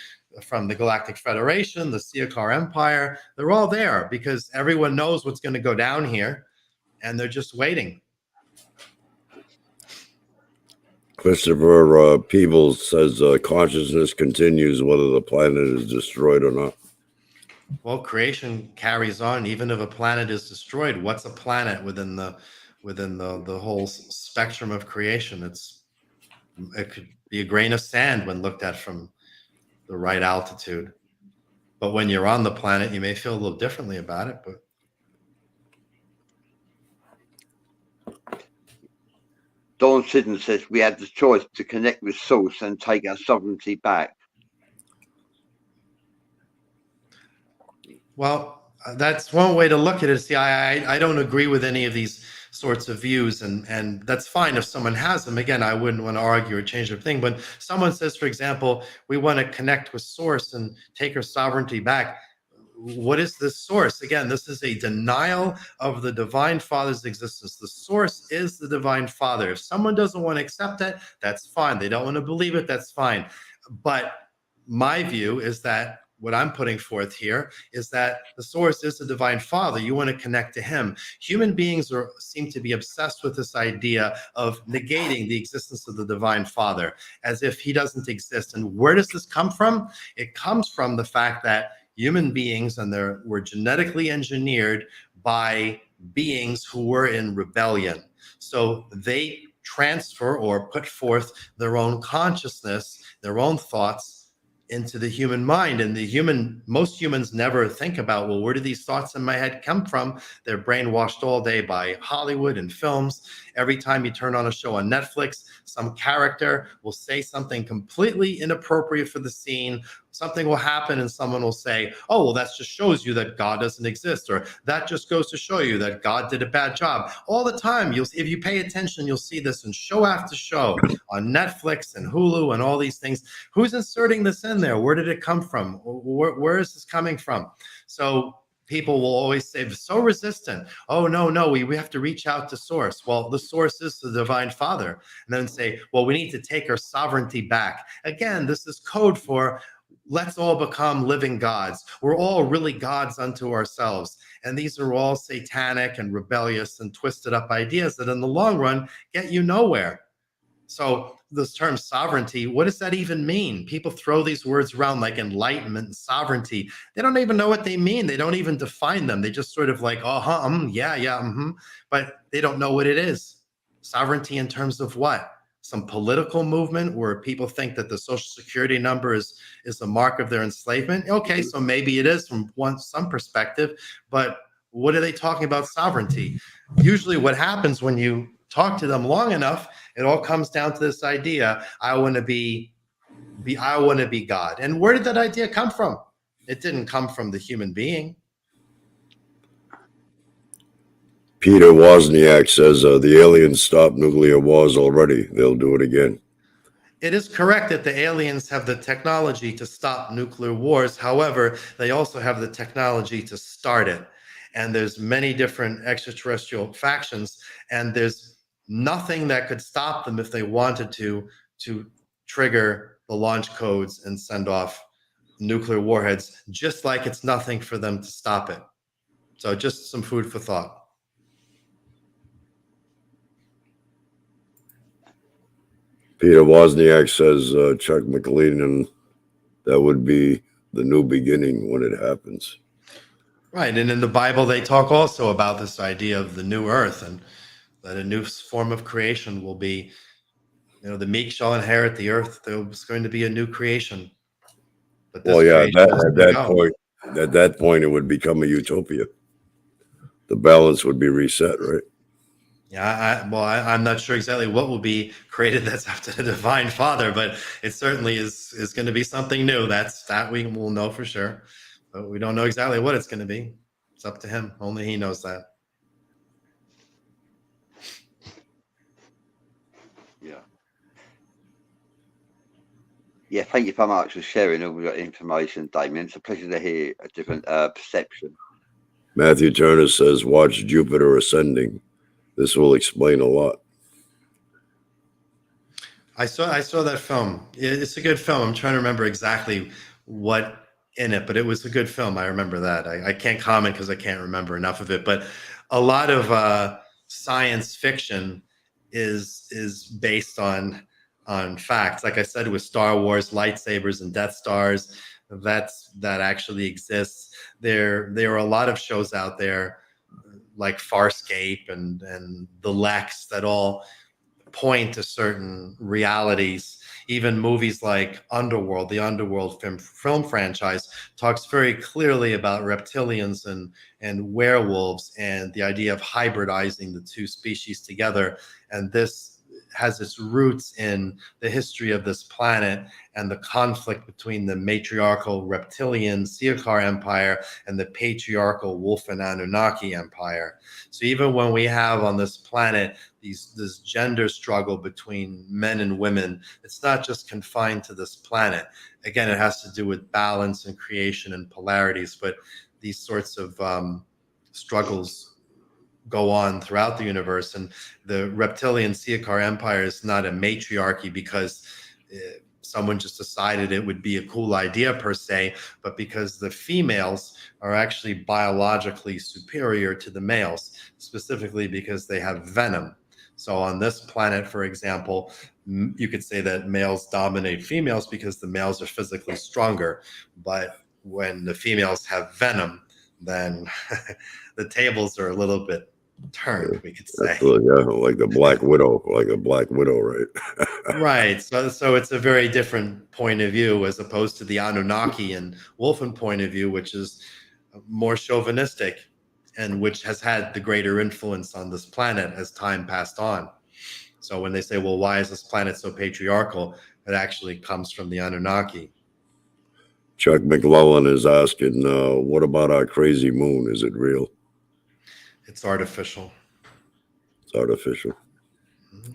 from the Galactic Federation, the Siakar Empire. They're all there because everyone knows what's going to go down here. And they're just waiting. Christopher Peebles says consciousness continues whether the planet is destroyed or not. Well, creation carries on even if a planet is destroyed. What's a planet within the whole spectrum of creation? It could be a grain of sand when looked at from the right altitude. But when you're on the planet, you may feel a little differently about it. But Don Sidden says we had the choice to connect with Source and take our sovereignty back. Well, that's one way to look at it. See, I don't agree with any of these sorts of views, and that's fine if someone has them. Again, I wouldn't want to argue or change their thing. But someone says, for example, we want to connect with Source and take our sovereignty back. What is this Source? Again, this is a denial of the Divine Father's existence. The Source is the Divine Father. If someone doesn't want to accept it, that's fine. They don't want to believe it, that's fine. But my view is that what I'm putting forth here is that the Source is the Divine Father. You want to connect to him. Human beings seem to be obsessed with this idea of negating the existence of the Divine Father, as if he doesn't exist. And where does this come from? It comes from the fact that human beings were genetically engineered by beings who were in rebellion. So they transfer or put forth their own consciousness, their own thoughts into the human mind. And most humans never think about, well, where do these thoughts in my head come from? They're brainwashed all day by Hollywood and films. Every time you turn on a show on Netflix, some character will say something completely inappropriate for the scene. Something will happen and someone will say, oh, well, that just shows you that God doesn't exist, or that just goes to show you that God did a bad job. All the time, if you pay attention, you'll see this in show after show on Netflix and Hulu and all these things. Who's inserting this in there? Where did it come from? Where is this coming from? So people will always say, so resistant. Oh, no, we have to reach out to source. Well, the source is the divine Father. And then say, well, we need to take our sovereignty back. Again, this is code for let's all become living gods. We're all really gods unto ourselves. And these are all satanic and rebellious and twisted up ideas that in the long run get you nowhere. So this term sovereignty, what does that even mean? People throw these words around like enlightenment and sovereignty. They don't even know what they mean. They don't even define them. They just sort of like, but they don't know what it is. Sovereignty in terms of what? Some political movement where people think that the social security number is a mark of their enslavement. Okay, so maybe it is from some perspective, but what are they talking about sovereignty? Usually what happens when you talk to them long enough, it all comes down to this idea, I want to be God. And where did that idea come from? It didn't come from the human being. Peter Wozniak says the aliens stopped nuclear wars already. They'll do it again. It is correct that the aliens have the technology to stop nuclear wars. However, they also have the technology to start it. And there's many different extraterrestrial factions, and there's nothing that could stop them if they wanted to trigger the launch codes and send off nuclear warheads, just like it's nothing for them to stop it. So just some food for thought. Peter Wozniak says Chuck McLean, that would be the new beginning when it happens. Right. And in the Bible, they talk also about this idea of the new earth and that a new form of creation will be, the meek shall inherit the earth. There's going to be a new creation. But this at that point, it would become a utopia. The balance would be reset, right? Yeah, I'm not sure exactly what will be created that's up to the divine Father, but it certainly is going to be something new. That we will know for sure, but we don't know exactly what it's going to be. It's up to him. Only he knows that. Yeah, thank you very much for sharing all that information, Damien. It's a pleasure to hear a different perception. Matthew Turner says, watch Jupiter Ascending. This will explain a lot. I saw that film. It's a good film. I'm trying to remember exactly what in it, but it was a good film. I remember that. I can't comment because I can't remember enough of it. But a lot of science fiction is based on facts. Like I said, with Star Wars, lightsabers and Death Stars, that actually exists. There are a lot of shows out there like Farscape and the Lex that all point to certain realities. Even movies like Underworld, the Underworld film franchise, talks very clearly about reptilians and werewolves and the idea of hybridizing the two species together. And this has its roots in the history of this planet and the conflict between the matriarchal reptilian Siakar Empire and the patriarchal Wolf and Anunnaki Empire. So even when we have on this planet this gender struggle between men and women, it's not just confined to this planet. Again, it has to do with balance and creation and polarities, but these sorts of struggles go on throughout the universe. And the reptilian Siakar Empire is not a matriarchy because someone just decided it would be a cool idea per se, but because the females are actually biologically superior to the males, specifically because they have venom. So on this planet, for example, you could say that males dominate females because the males are physically stronger. But when the females have venom, then the tables are a little bit turn, we could say. Like the Black Widow, right? Right. So it's a very different point of view as opposed to the Anunnaki and Wolfen point of view, which is more chauvinistic and which has had the greater influence on this planet as time passed on. So when they say, well, why is this planet so patriarchal? It actually comes from the Anunnaki. Chuck McClellan is asking, what about our crazy moon? Is it real? It's artificial. It's artificial. Mm-hmm.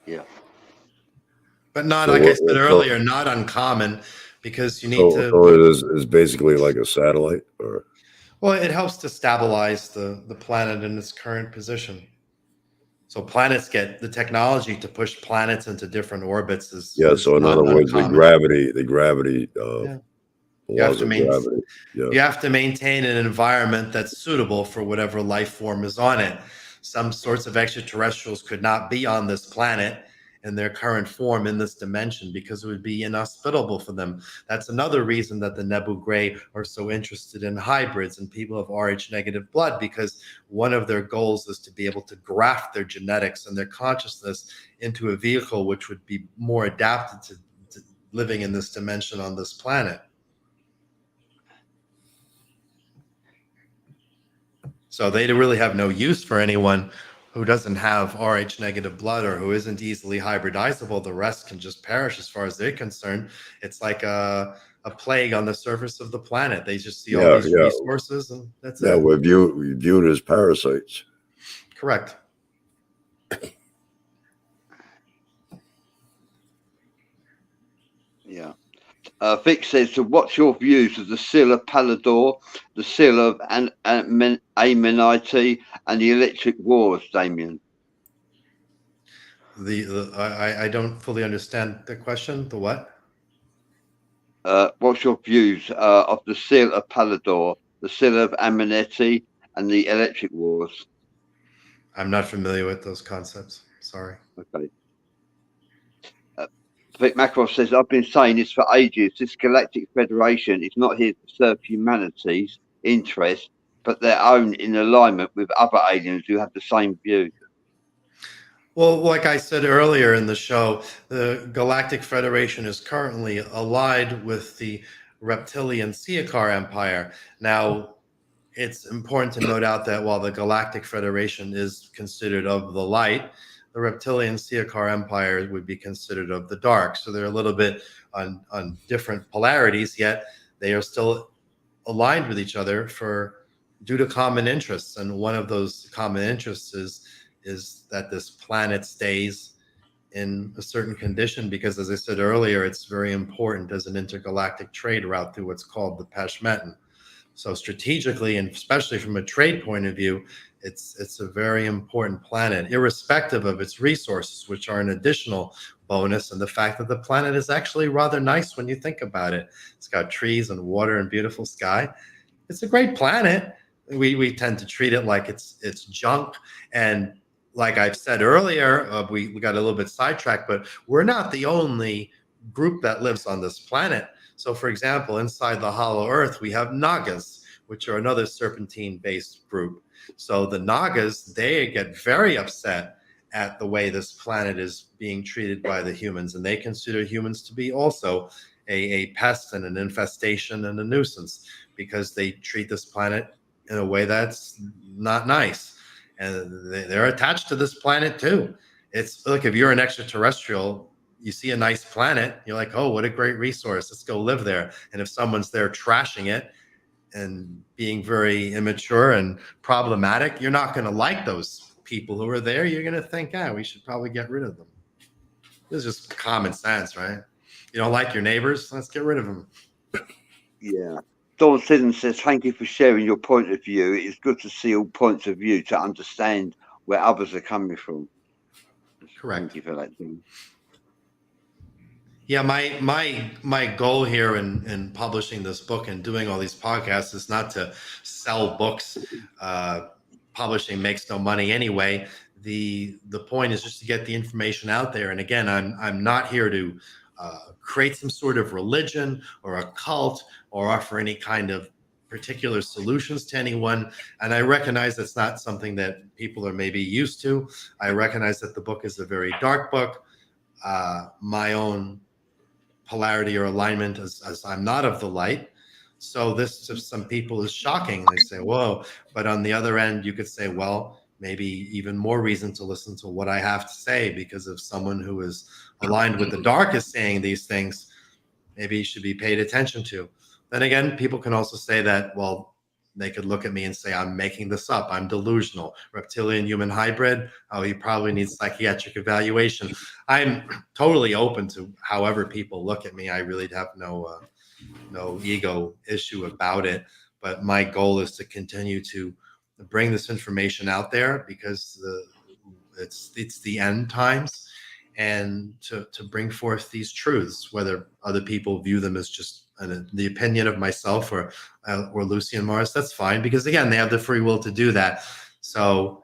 Yeah. But not, like I said earlier, not uncommon, because you need to. So it is basically like a satellite, or? Well, it helps to stabilize the planet in its current position. So planets get the technology to push planets into different orbits. So in other words, the gravity, laws of gravity. Yeah. You have to maintain an environment that's suitable for whatever life form is on it. Some sorts of extraterrestrials could not be on this planet in their current form in this dimension because it would be inhospitable for them. That's another reason that the Nebu Gray are so interested in hybrids and people of Rh negative blood, because one of their goals is to be able to graft their genetics and their consciousness into a vehicle which would be more adapted to living in this dimension on this planet. So they really have no use for anyone who doesn't have Rh negative blood or who isn't easily hybridizable. The rest can just perish as far as they're concerned. It's like a plague on the surface of the planet. They just see all these resources and that's it. Yeah, we're viewed as parasites. Correct. Yeah. Vic says, so what's your views of the seal of Palador, the seal of Amenite, and the electric wars, Damien? I don't fully understand the question. The what? What's your views of the seal of Palador, the seal of Amenite, and the electric wars? I'm not familiar with those concepts. Sorry. Okay. Vic Makarov says, I've been saying this for ages. This Galactic Federation is not here to serve humanity's interests, but their own, in alignment with other aliens who have the same view. Well, like I said earlier in the show, the Galactic Federation is currently allied with the reptilian Siakar Empire. Now, it's important to note out that while the Galactic Federation is considered of the light, the reptilian Siakar Empire would be considered of the dark. So they're a little bit on different polarities, yet they are still aligned with each other due to common interests. And one of those common interests is that this planet stays in a certain condition because, as I said earlier, it's very important as an intergalactic trade route through what's called the Pashmetan. So strategically, and especially from a trade point of view, it's a very important planet, irrespective of its resources, which are an additional bonus. And the fact that the planet is actually rather nice when you think about it. It's got trees and water and beautiful sky. It's a great planet. We tend to treat it like it's junk. And like I've said earlier, we got a little bit sidetracked, but we're not the only group that lives on this planet. So, for example, inside the Hollow Earth, we have Nagas, which are another serpentine-based group. So the Nagas, they get very upset at the way this planet is being treated by the humans, and they consider humans to be also a pest and an infestation and a nuisance because they treat this planet in a way that's not nice. And they're attached to this planet too. It's like if you're an extraterrestrial, you see a nice planet, you're like, oh, what a great resource. Let's go live there. And if someone's there trashing it and being very immature and problematic, you're not going to like those people who are there. You're going to think, we should probably get rid of them. This is just common sense, right? You don't like your neighbors? Let's get rid of them. Yeah. Dawn Sidden says, thank you for sharing your point of view. It is good to see all points of view to understand where others are coming from. Correct. Thank you for that, Dawn. Yeah, my goal here in publishing this book and doing all these podcasts is not to sell books. Publishing makes no money anyway. The point is just to get the information out there. And again, I'm not here to create some sort of religion or a cult or offer any kind of particular solutions to anyone. And I recognize that's not something that people are maybe used to. I recognize that the book is a very dark book. My own polarity or alignment as I'm not of the light. So this to some people is shocking. They say, whoa. But on the other end, you could say, well, maybe even more reason to listen to what I have to say, because if someone who is aligned with the dark is saying these things, maybe you should be paid attention to. Then again, people can also say that, well, they could look at me and say, I'm making this up. I'm delusional. Reptilian human hybrid. Oh, he probably needs psychiatric evaluation. I'm totally open to however people look at me. I really have no ego issue about it. But my goal is to continue to bring this information out there, because it's the end times, and to bring forth these truths, whether other people view them as just the opinion of myself or Lucian Morris, that's fine, because again, they have the free will to do that. So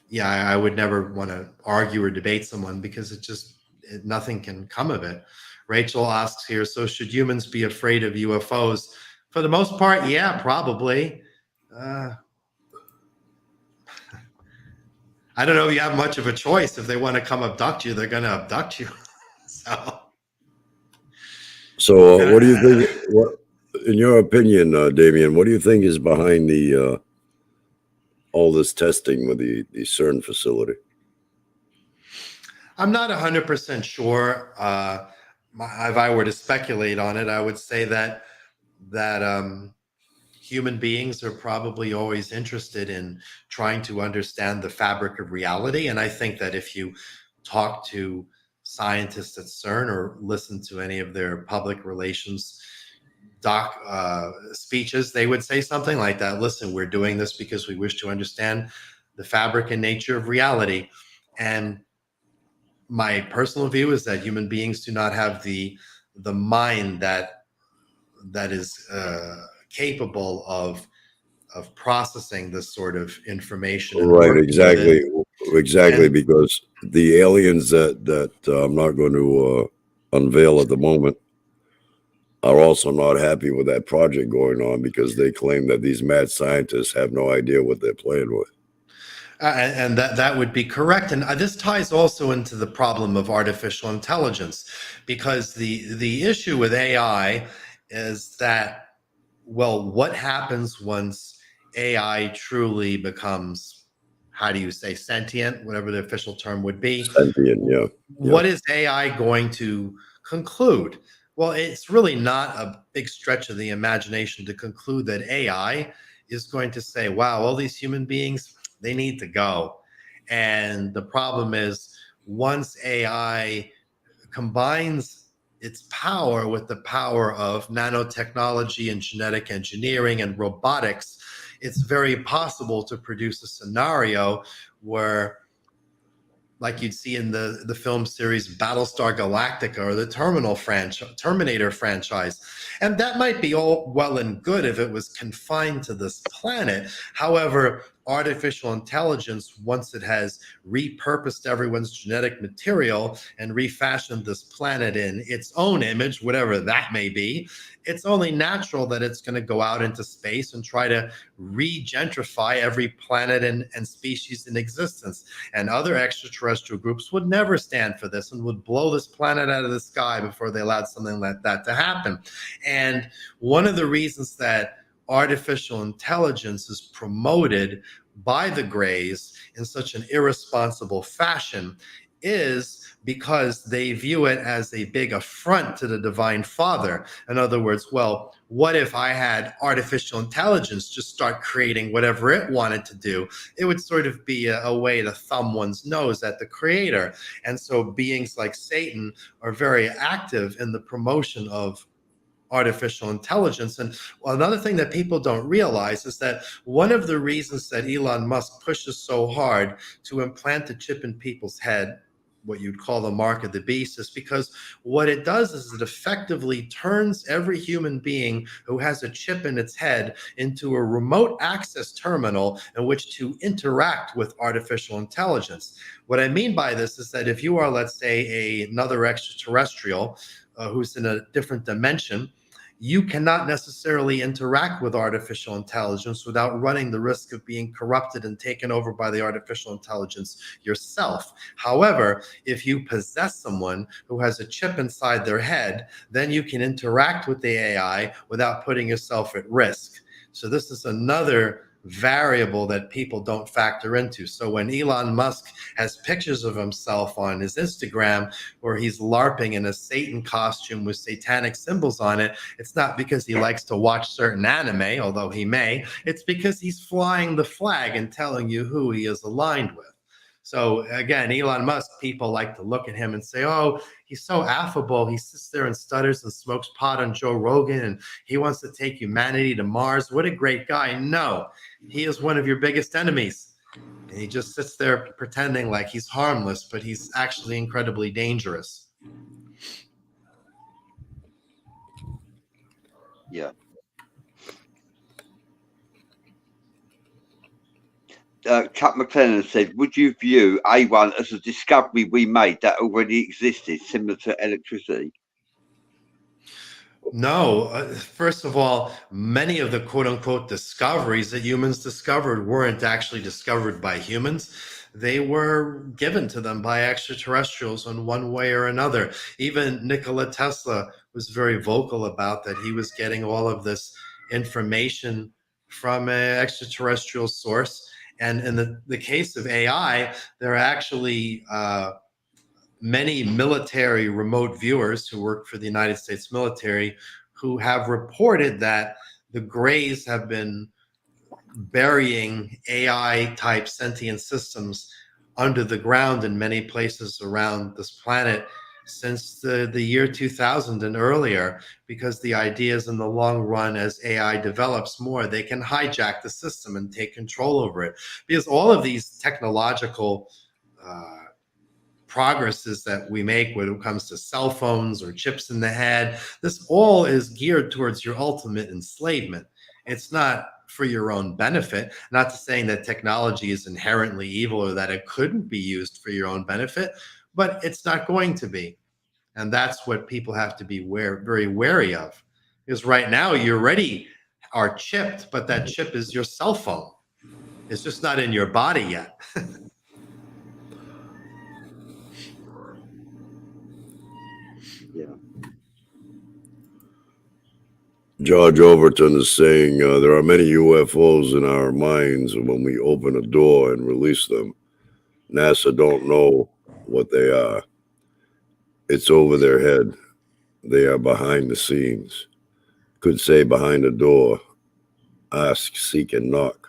yeah, I would never want to argue or debate someone, because nothing can come of it. Rachel asks here, so should humans be afraid of UFOs? For the most part, yeah, probably. I don't know if you have much of a choice. If they want to come abduct you, they're going to abduct you. So what do you think? What, in your opinion, Damien, what do you think is behind the all this testing with the CERN facility? I'm not 100% sure. If I were to speculate on it, I would say that human beings are probably always interested in trying to understand the fabric of reality. And I think that if you talk to scientists at CERN or listen to any of their public relations speeches, they would say something like that. Listen, we're doing this because we wish to understand the fabric and nature of reality. And my personal view is that human beings do not have the mind that is capable of processing this sort of information. And right, exactly, because the aliens that I'm not going to unveil at the moment are also not happy with that project going on, because they claim that these mad scientists have no idea what they're playing with. And that would be correct. And this ties also into the problem of artificial intelligence, because the issue with AI is that, well, what happens once AI truly becomes, how do you say, sentient, whatever the official term would be? Sentient, yeah. What is AI going to conclude? Well, it's really not a big stretch of the imagination to conclude that AI is going to say, wow, all these human beings, they need to go. And the problem is, once AI combines its power with the power of nanotechnology and genetic engineering and robotics, it's very possible to produce a scenario where, like you'd see in the film series Battlestar Galactica or the Terminator franchise. And that might be all well and good if it was confined to this planet. However, artificial intelligence, once it has repurposed everyone's genetic material and refashioned this planet in its own image, whatever that may be, it's only natural that it's going to go out into space and try to regentrify every planet and species in existence. And other extraterrestrial groups would never stand for this and would blow this planet out of the sky before they allowed something like that to happen. And one of the reasons that artificial intelligence is promoted by the Greys in such an irresponsible fashion is because they view it as a big affront to the Divine Father. In other words, well, what if I had artificial intelligence just start creating whatever it wanted to do? It would sort of be a way to thumb one's nose at the Creator. And so beings like Satan are very active in the promotion of artificial intelligence. And another thing that people don't realize is that one of the reasons that Elon Musk pushes so hard to implant a chip in people's head, what you'd call the mark of the beast, is because what it does is it effectively turns every human being who has a chip in its head into a remote access terminal in which to interact with artificial intelligence. What I mean by this is that if you are, let's say, another extraterrestrial who's in a different dimension, you cannot necessarily interact with artificial intelligence without running the risk of being corrupted and taken over by the artificial intelligence yourself. However, if you possess someone who has a chip inside their head, then you can interact with the AI without putting yourself at risk. So this is another variable that people don't factor into. So when Elon Musk has pictures of himself on his Instagram where he's LARPing in a Satan costume with satanic symbols on it, it's not because he likes to watch certain anime, although he may. It's because he's flying the flag and telling you who he is aligned with. So again, Elon Musk, people like to look at him and say, oh, he's so affable. He sits there and stutters and smokes pot on Joe Rogan, and he wants to take humanity to Mars. What a great guy. No, he is one of your biggest enemies. And he just sits there pretending like he's harmless, but he's actually incredibly dangerous. Yeah. Chuck McLennan said, would you view A1 as a discovery we made that already existed, similar to electricity? No, first of all, many of the quote unquote discoveries that humans discovered weren't actually discovered by humans. They were given to them by extraterrestrials in one way or another. Even Nikola Tesla was very vocal about that. He was getting all of this information from an extraterrestrial source. And in the case of AI, there are actually many military remote viewers who work for the United States military who have reported that the Greys have been burying AI type sentient systems under the ground in many places around this planet since the year 2000 and earlier, because the idea is in the long run, as AI develops more, they can hijack the system and take control over it. Because all of these technological progresses that we make when it comes to cell phones or chips in the head, this all is geared towards your ultimate enslavement. It's not for your own benefit. Not to saying that technology is inherently evil or that it couldn't be used for your own benefit, but it's not going to be. And that's what people have to be very wary of. Because right now you already are chipped, but that chip is your cell phone. It's just not in your body yet. Yeah. George Overton is saying there are many UFOs in our minds when we open a door and release them. NASA don't know what they are. It's over their head. They are behind the scenes. Could say behind the door. Ask, seek, and knock.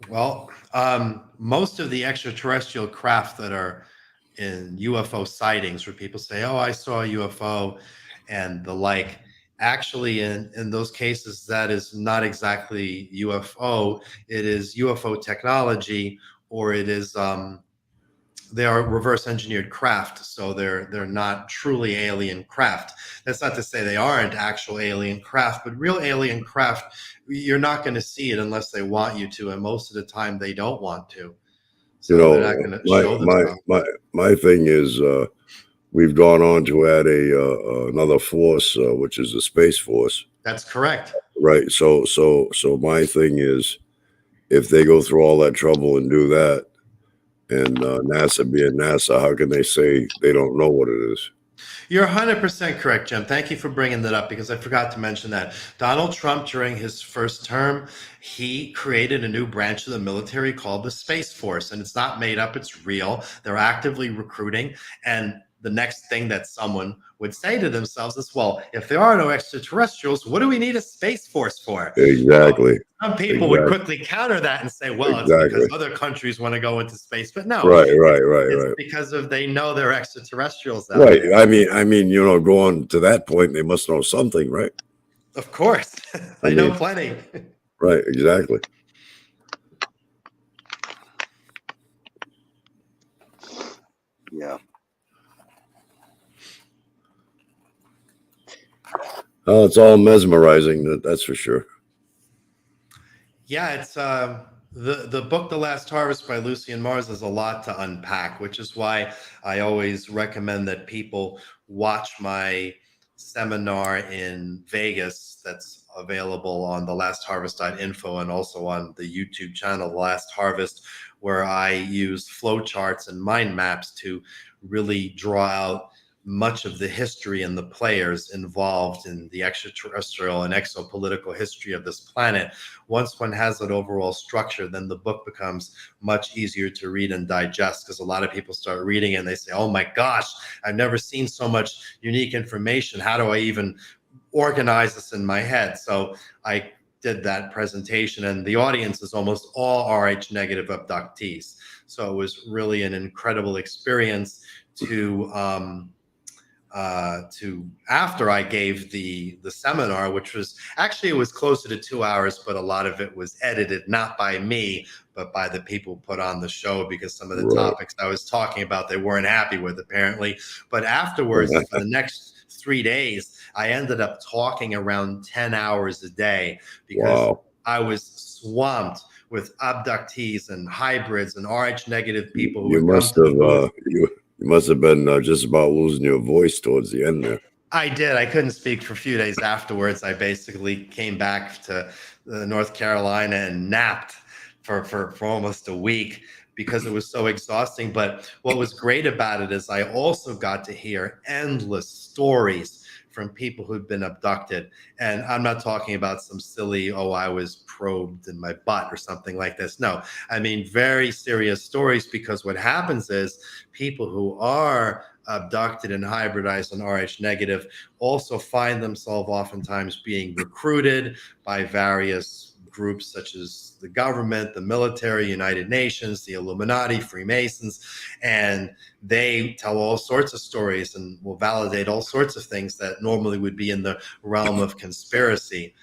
Well, most of the extraterrestrial craft that are in UFO sightings, where people say, oh, I saw a UFO and the like, actually in those cases, that is not exactly UFO. It is UFO technology, or it is they are reverse engineered craft, so they're not truly alien craft. That's not to say they aren't actual alien craft, but real alien craft, you're not going to see it unless they want you to, and most of the time they don't want to. So they're not going to show themselves. My thing is we've gone on to add another force, which is the Space Force. That's correct. Right. So my thing is, if they go through all that trouble and do that, and NASA being NASA, how can they say they don't know what it is? You're 100% correct, Jim. Thank you for bringing that up, because I forgot to mention that Donald Trump, during his first term, he created a new branch of the military called the Space Force, and it's not made up, it's real. They're actively recruiting, and the next thing that someone would say to themselves is, well, if there are no extraterrestrials, what do we need a Space Force for? Exactly. Some people would quickly counter that and say, well, it's because other countries want to go into space. But no, right. Because of they know they're extraterrestrials out right. there. I mean, going to that point, they must know something, right? Of course. They know plenty. Right, exactly. Yeah. Oh, it's all mesmerizing, that's for sure. Yeah, it's the book The Last Harvest by Lucian Mars is a lot to unpack, which is why I always recommend that people watch my seminar in Vegas that's available on thelastharvest.info and also on the YouTube channel, The Last Harvest, where I use flowcharts and mind maps to really draw out much of the history and the players involved in the extraterrestrial and exopolitical history of this planet. Once one has that overall structure, then the book becomes much easier to read and digest, because a lot of people start reading it and they say, oh my gosh, I've never seen so much unique information. How do I even organize this in my head? So I did that presentation, and the audience is almost all Rh negative abductees. So it was really an incredible experience to after I gave the seminar, which was actually, it was closer to 2 hours, but a lot of it was edited, not by me, but by the people who put on the show, because some of the topics I was talking about, they weren't happy with, apparently. But afterwards, for the next 3 days, I ended up talking around 10 hours a day, because I was swamped with abductees and hybrids and Rh negative people who You must have been just about losing your voice towards the end there. I did. I couldn't speak for a few days afterwards. I basically came back to North Carolina and napped for almost a week, because it was so exhausting. But what was great about it is I also got to hear endless stories from people who'd been abducted. And I'm not talking about some silly, oh, I was probed in my butt or something like this. No, I mean, very serious stories, because what happens is people who are abducted and hybridized and Rh negative also find themselves oftentimes being recruited by various groups such as the government, the military, United Nations, the Illuminati, Freemasons, and they tell all sorts of stories and will validate all sorts of things that normally would be in the realm of conspiracy.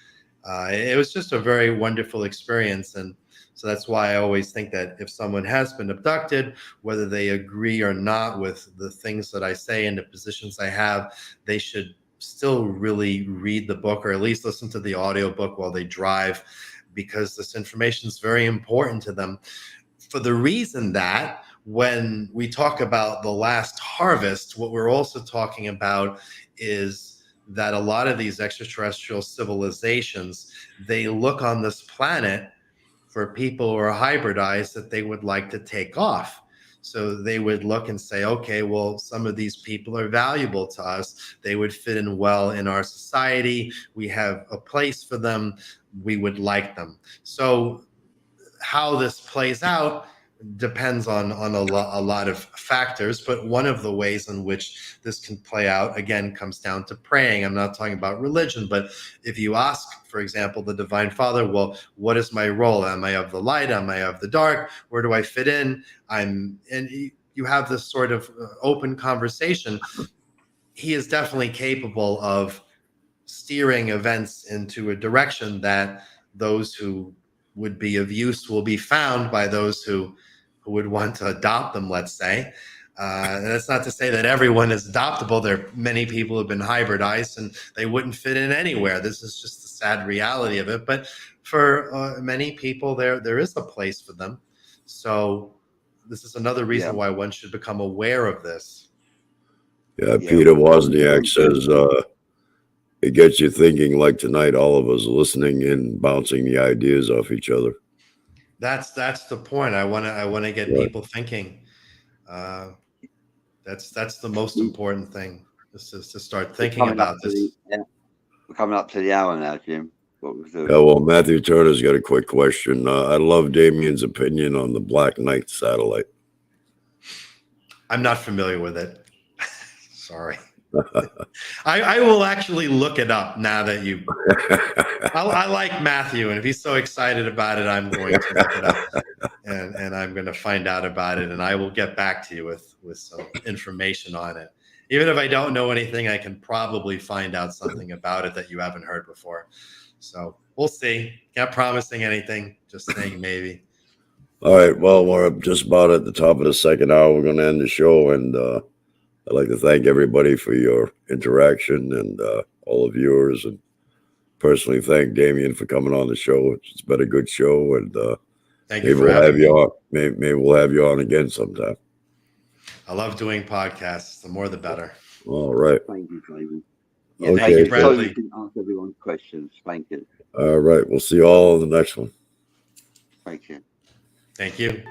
It was just a very wonderful experience. And so that's why I always think that if someone has been abducted, whether they agree or not with the things that I say and the positions I have, they should still really read the book, or at least listen to the audiobook while they drive, because this information is very important to them, for the reason that when we talk about the last harvest, what we're also talking about is that a lot of these extraterrestrial civilizations, they look on this planet for people who are hybridized that they would like to take off. So they would look and say, okay, well, some of these people are valuable to us. They would fit in well in our society. We have a place for them. We would like them. So how this plays out depends on a lot of factors, but one of the ways in which this can play out, again, comes down to praying. I'm not talking about religion, but if you ask, for example, the Divine Father, well, what is my role? Am I of the light? Am I of the dark? Where do I fit in? And you have this sort of open conversation. He is definitely capable of steering events into a direction that those who would be of use will be found by those who would want to adopt them, let's say. And that's not to say that everyone is adoptable. There are many people who have been hybridized and they wouldn't fit in anywhere. This is just the sad reality of it. But for many people, there is a place for them. So this is another reason why one should become aware of this. Yeah, Peter Wozniak says it gets you thinking, like tonight, all of us listening and bouncing the ideas off each other. That's the point. I want to get people thinking. That's the most important thing, is to start thinking about this. We're coming up to the hour now, Jim. What was the... Yeah, well, Matthew Turner's got a quick question. I love Damien's opinion on the Black Knight satellite. I'm not familiar with it. Sorry. I will actually look it up now that you. I like Matthew, and if he's so excited about it, I'm going to look it up, and I'm going to find out about it, and I will get back to you with some information on it. Even if I don't know anything, I can probably find out something about it that you haven't heard before. So we'll see. Not promising anything, just saying maybe. All right. Well, we're just about at the top of the second hour. We're going to end the show, and I'd like to thank everybody for your interaction and all of yours, and personally thank Damien for coming on the show. It's been a good show, and maybe we'll have you on. Maybe we'll have you on again sometime. I love doing podcasts. The more, the better. All right. Thank you, David. Yeah, Okay, thank you. Bradley. Sorry we didn't answer everyone's questions. Thank you. All right. We'll see you all in the next one. Thank you. Thank you.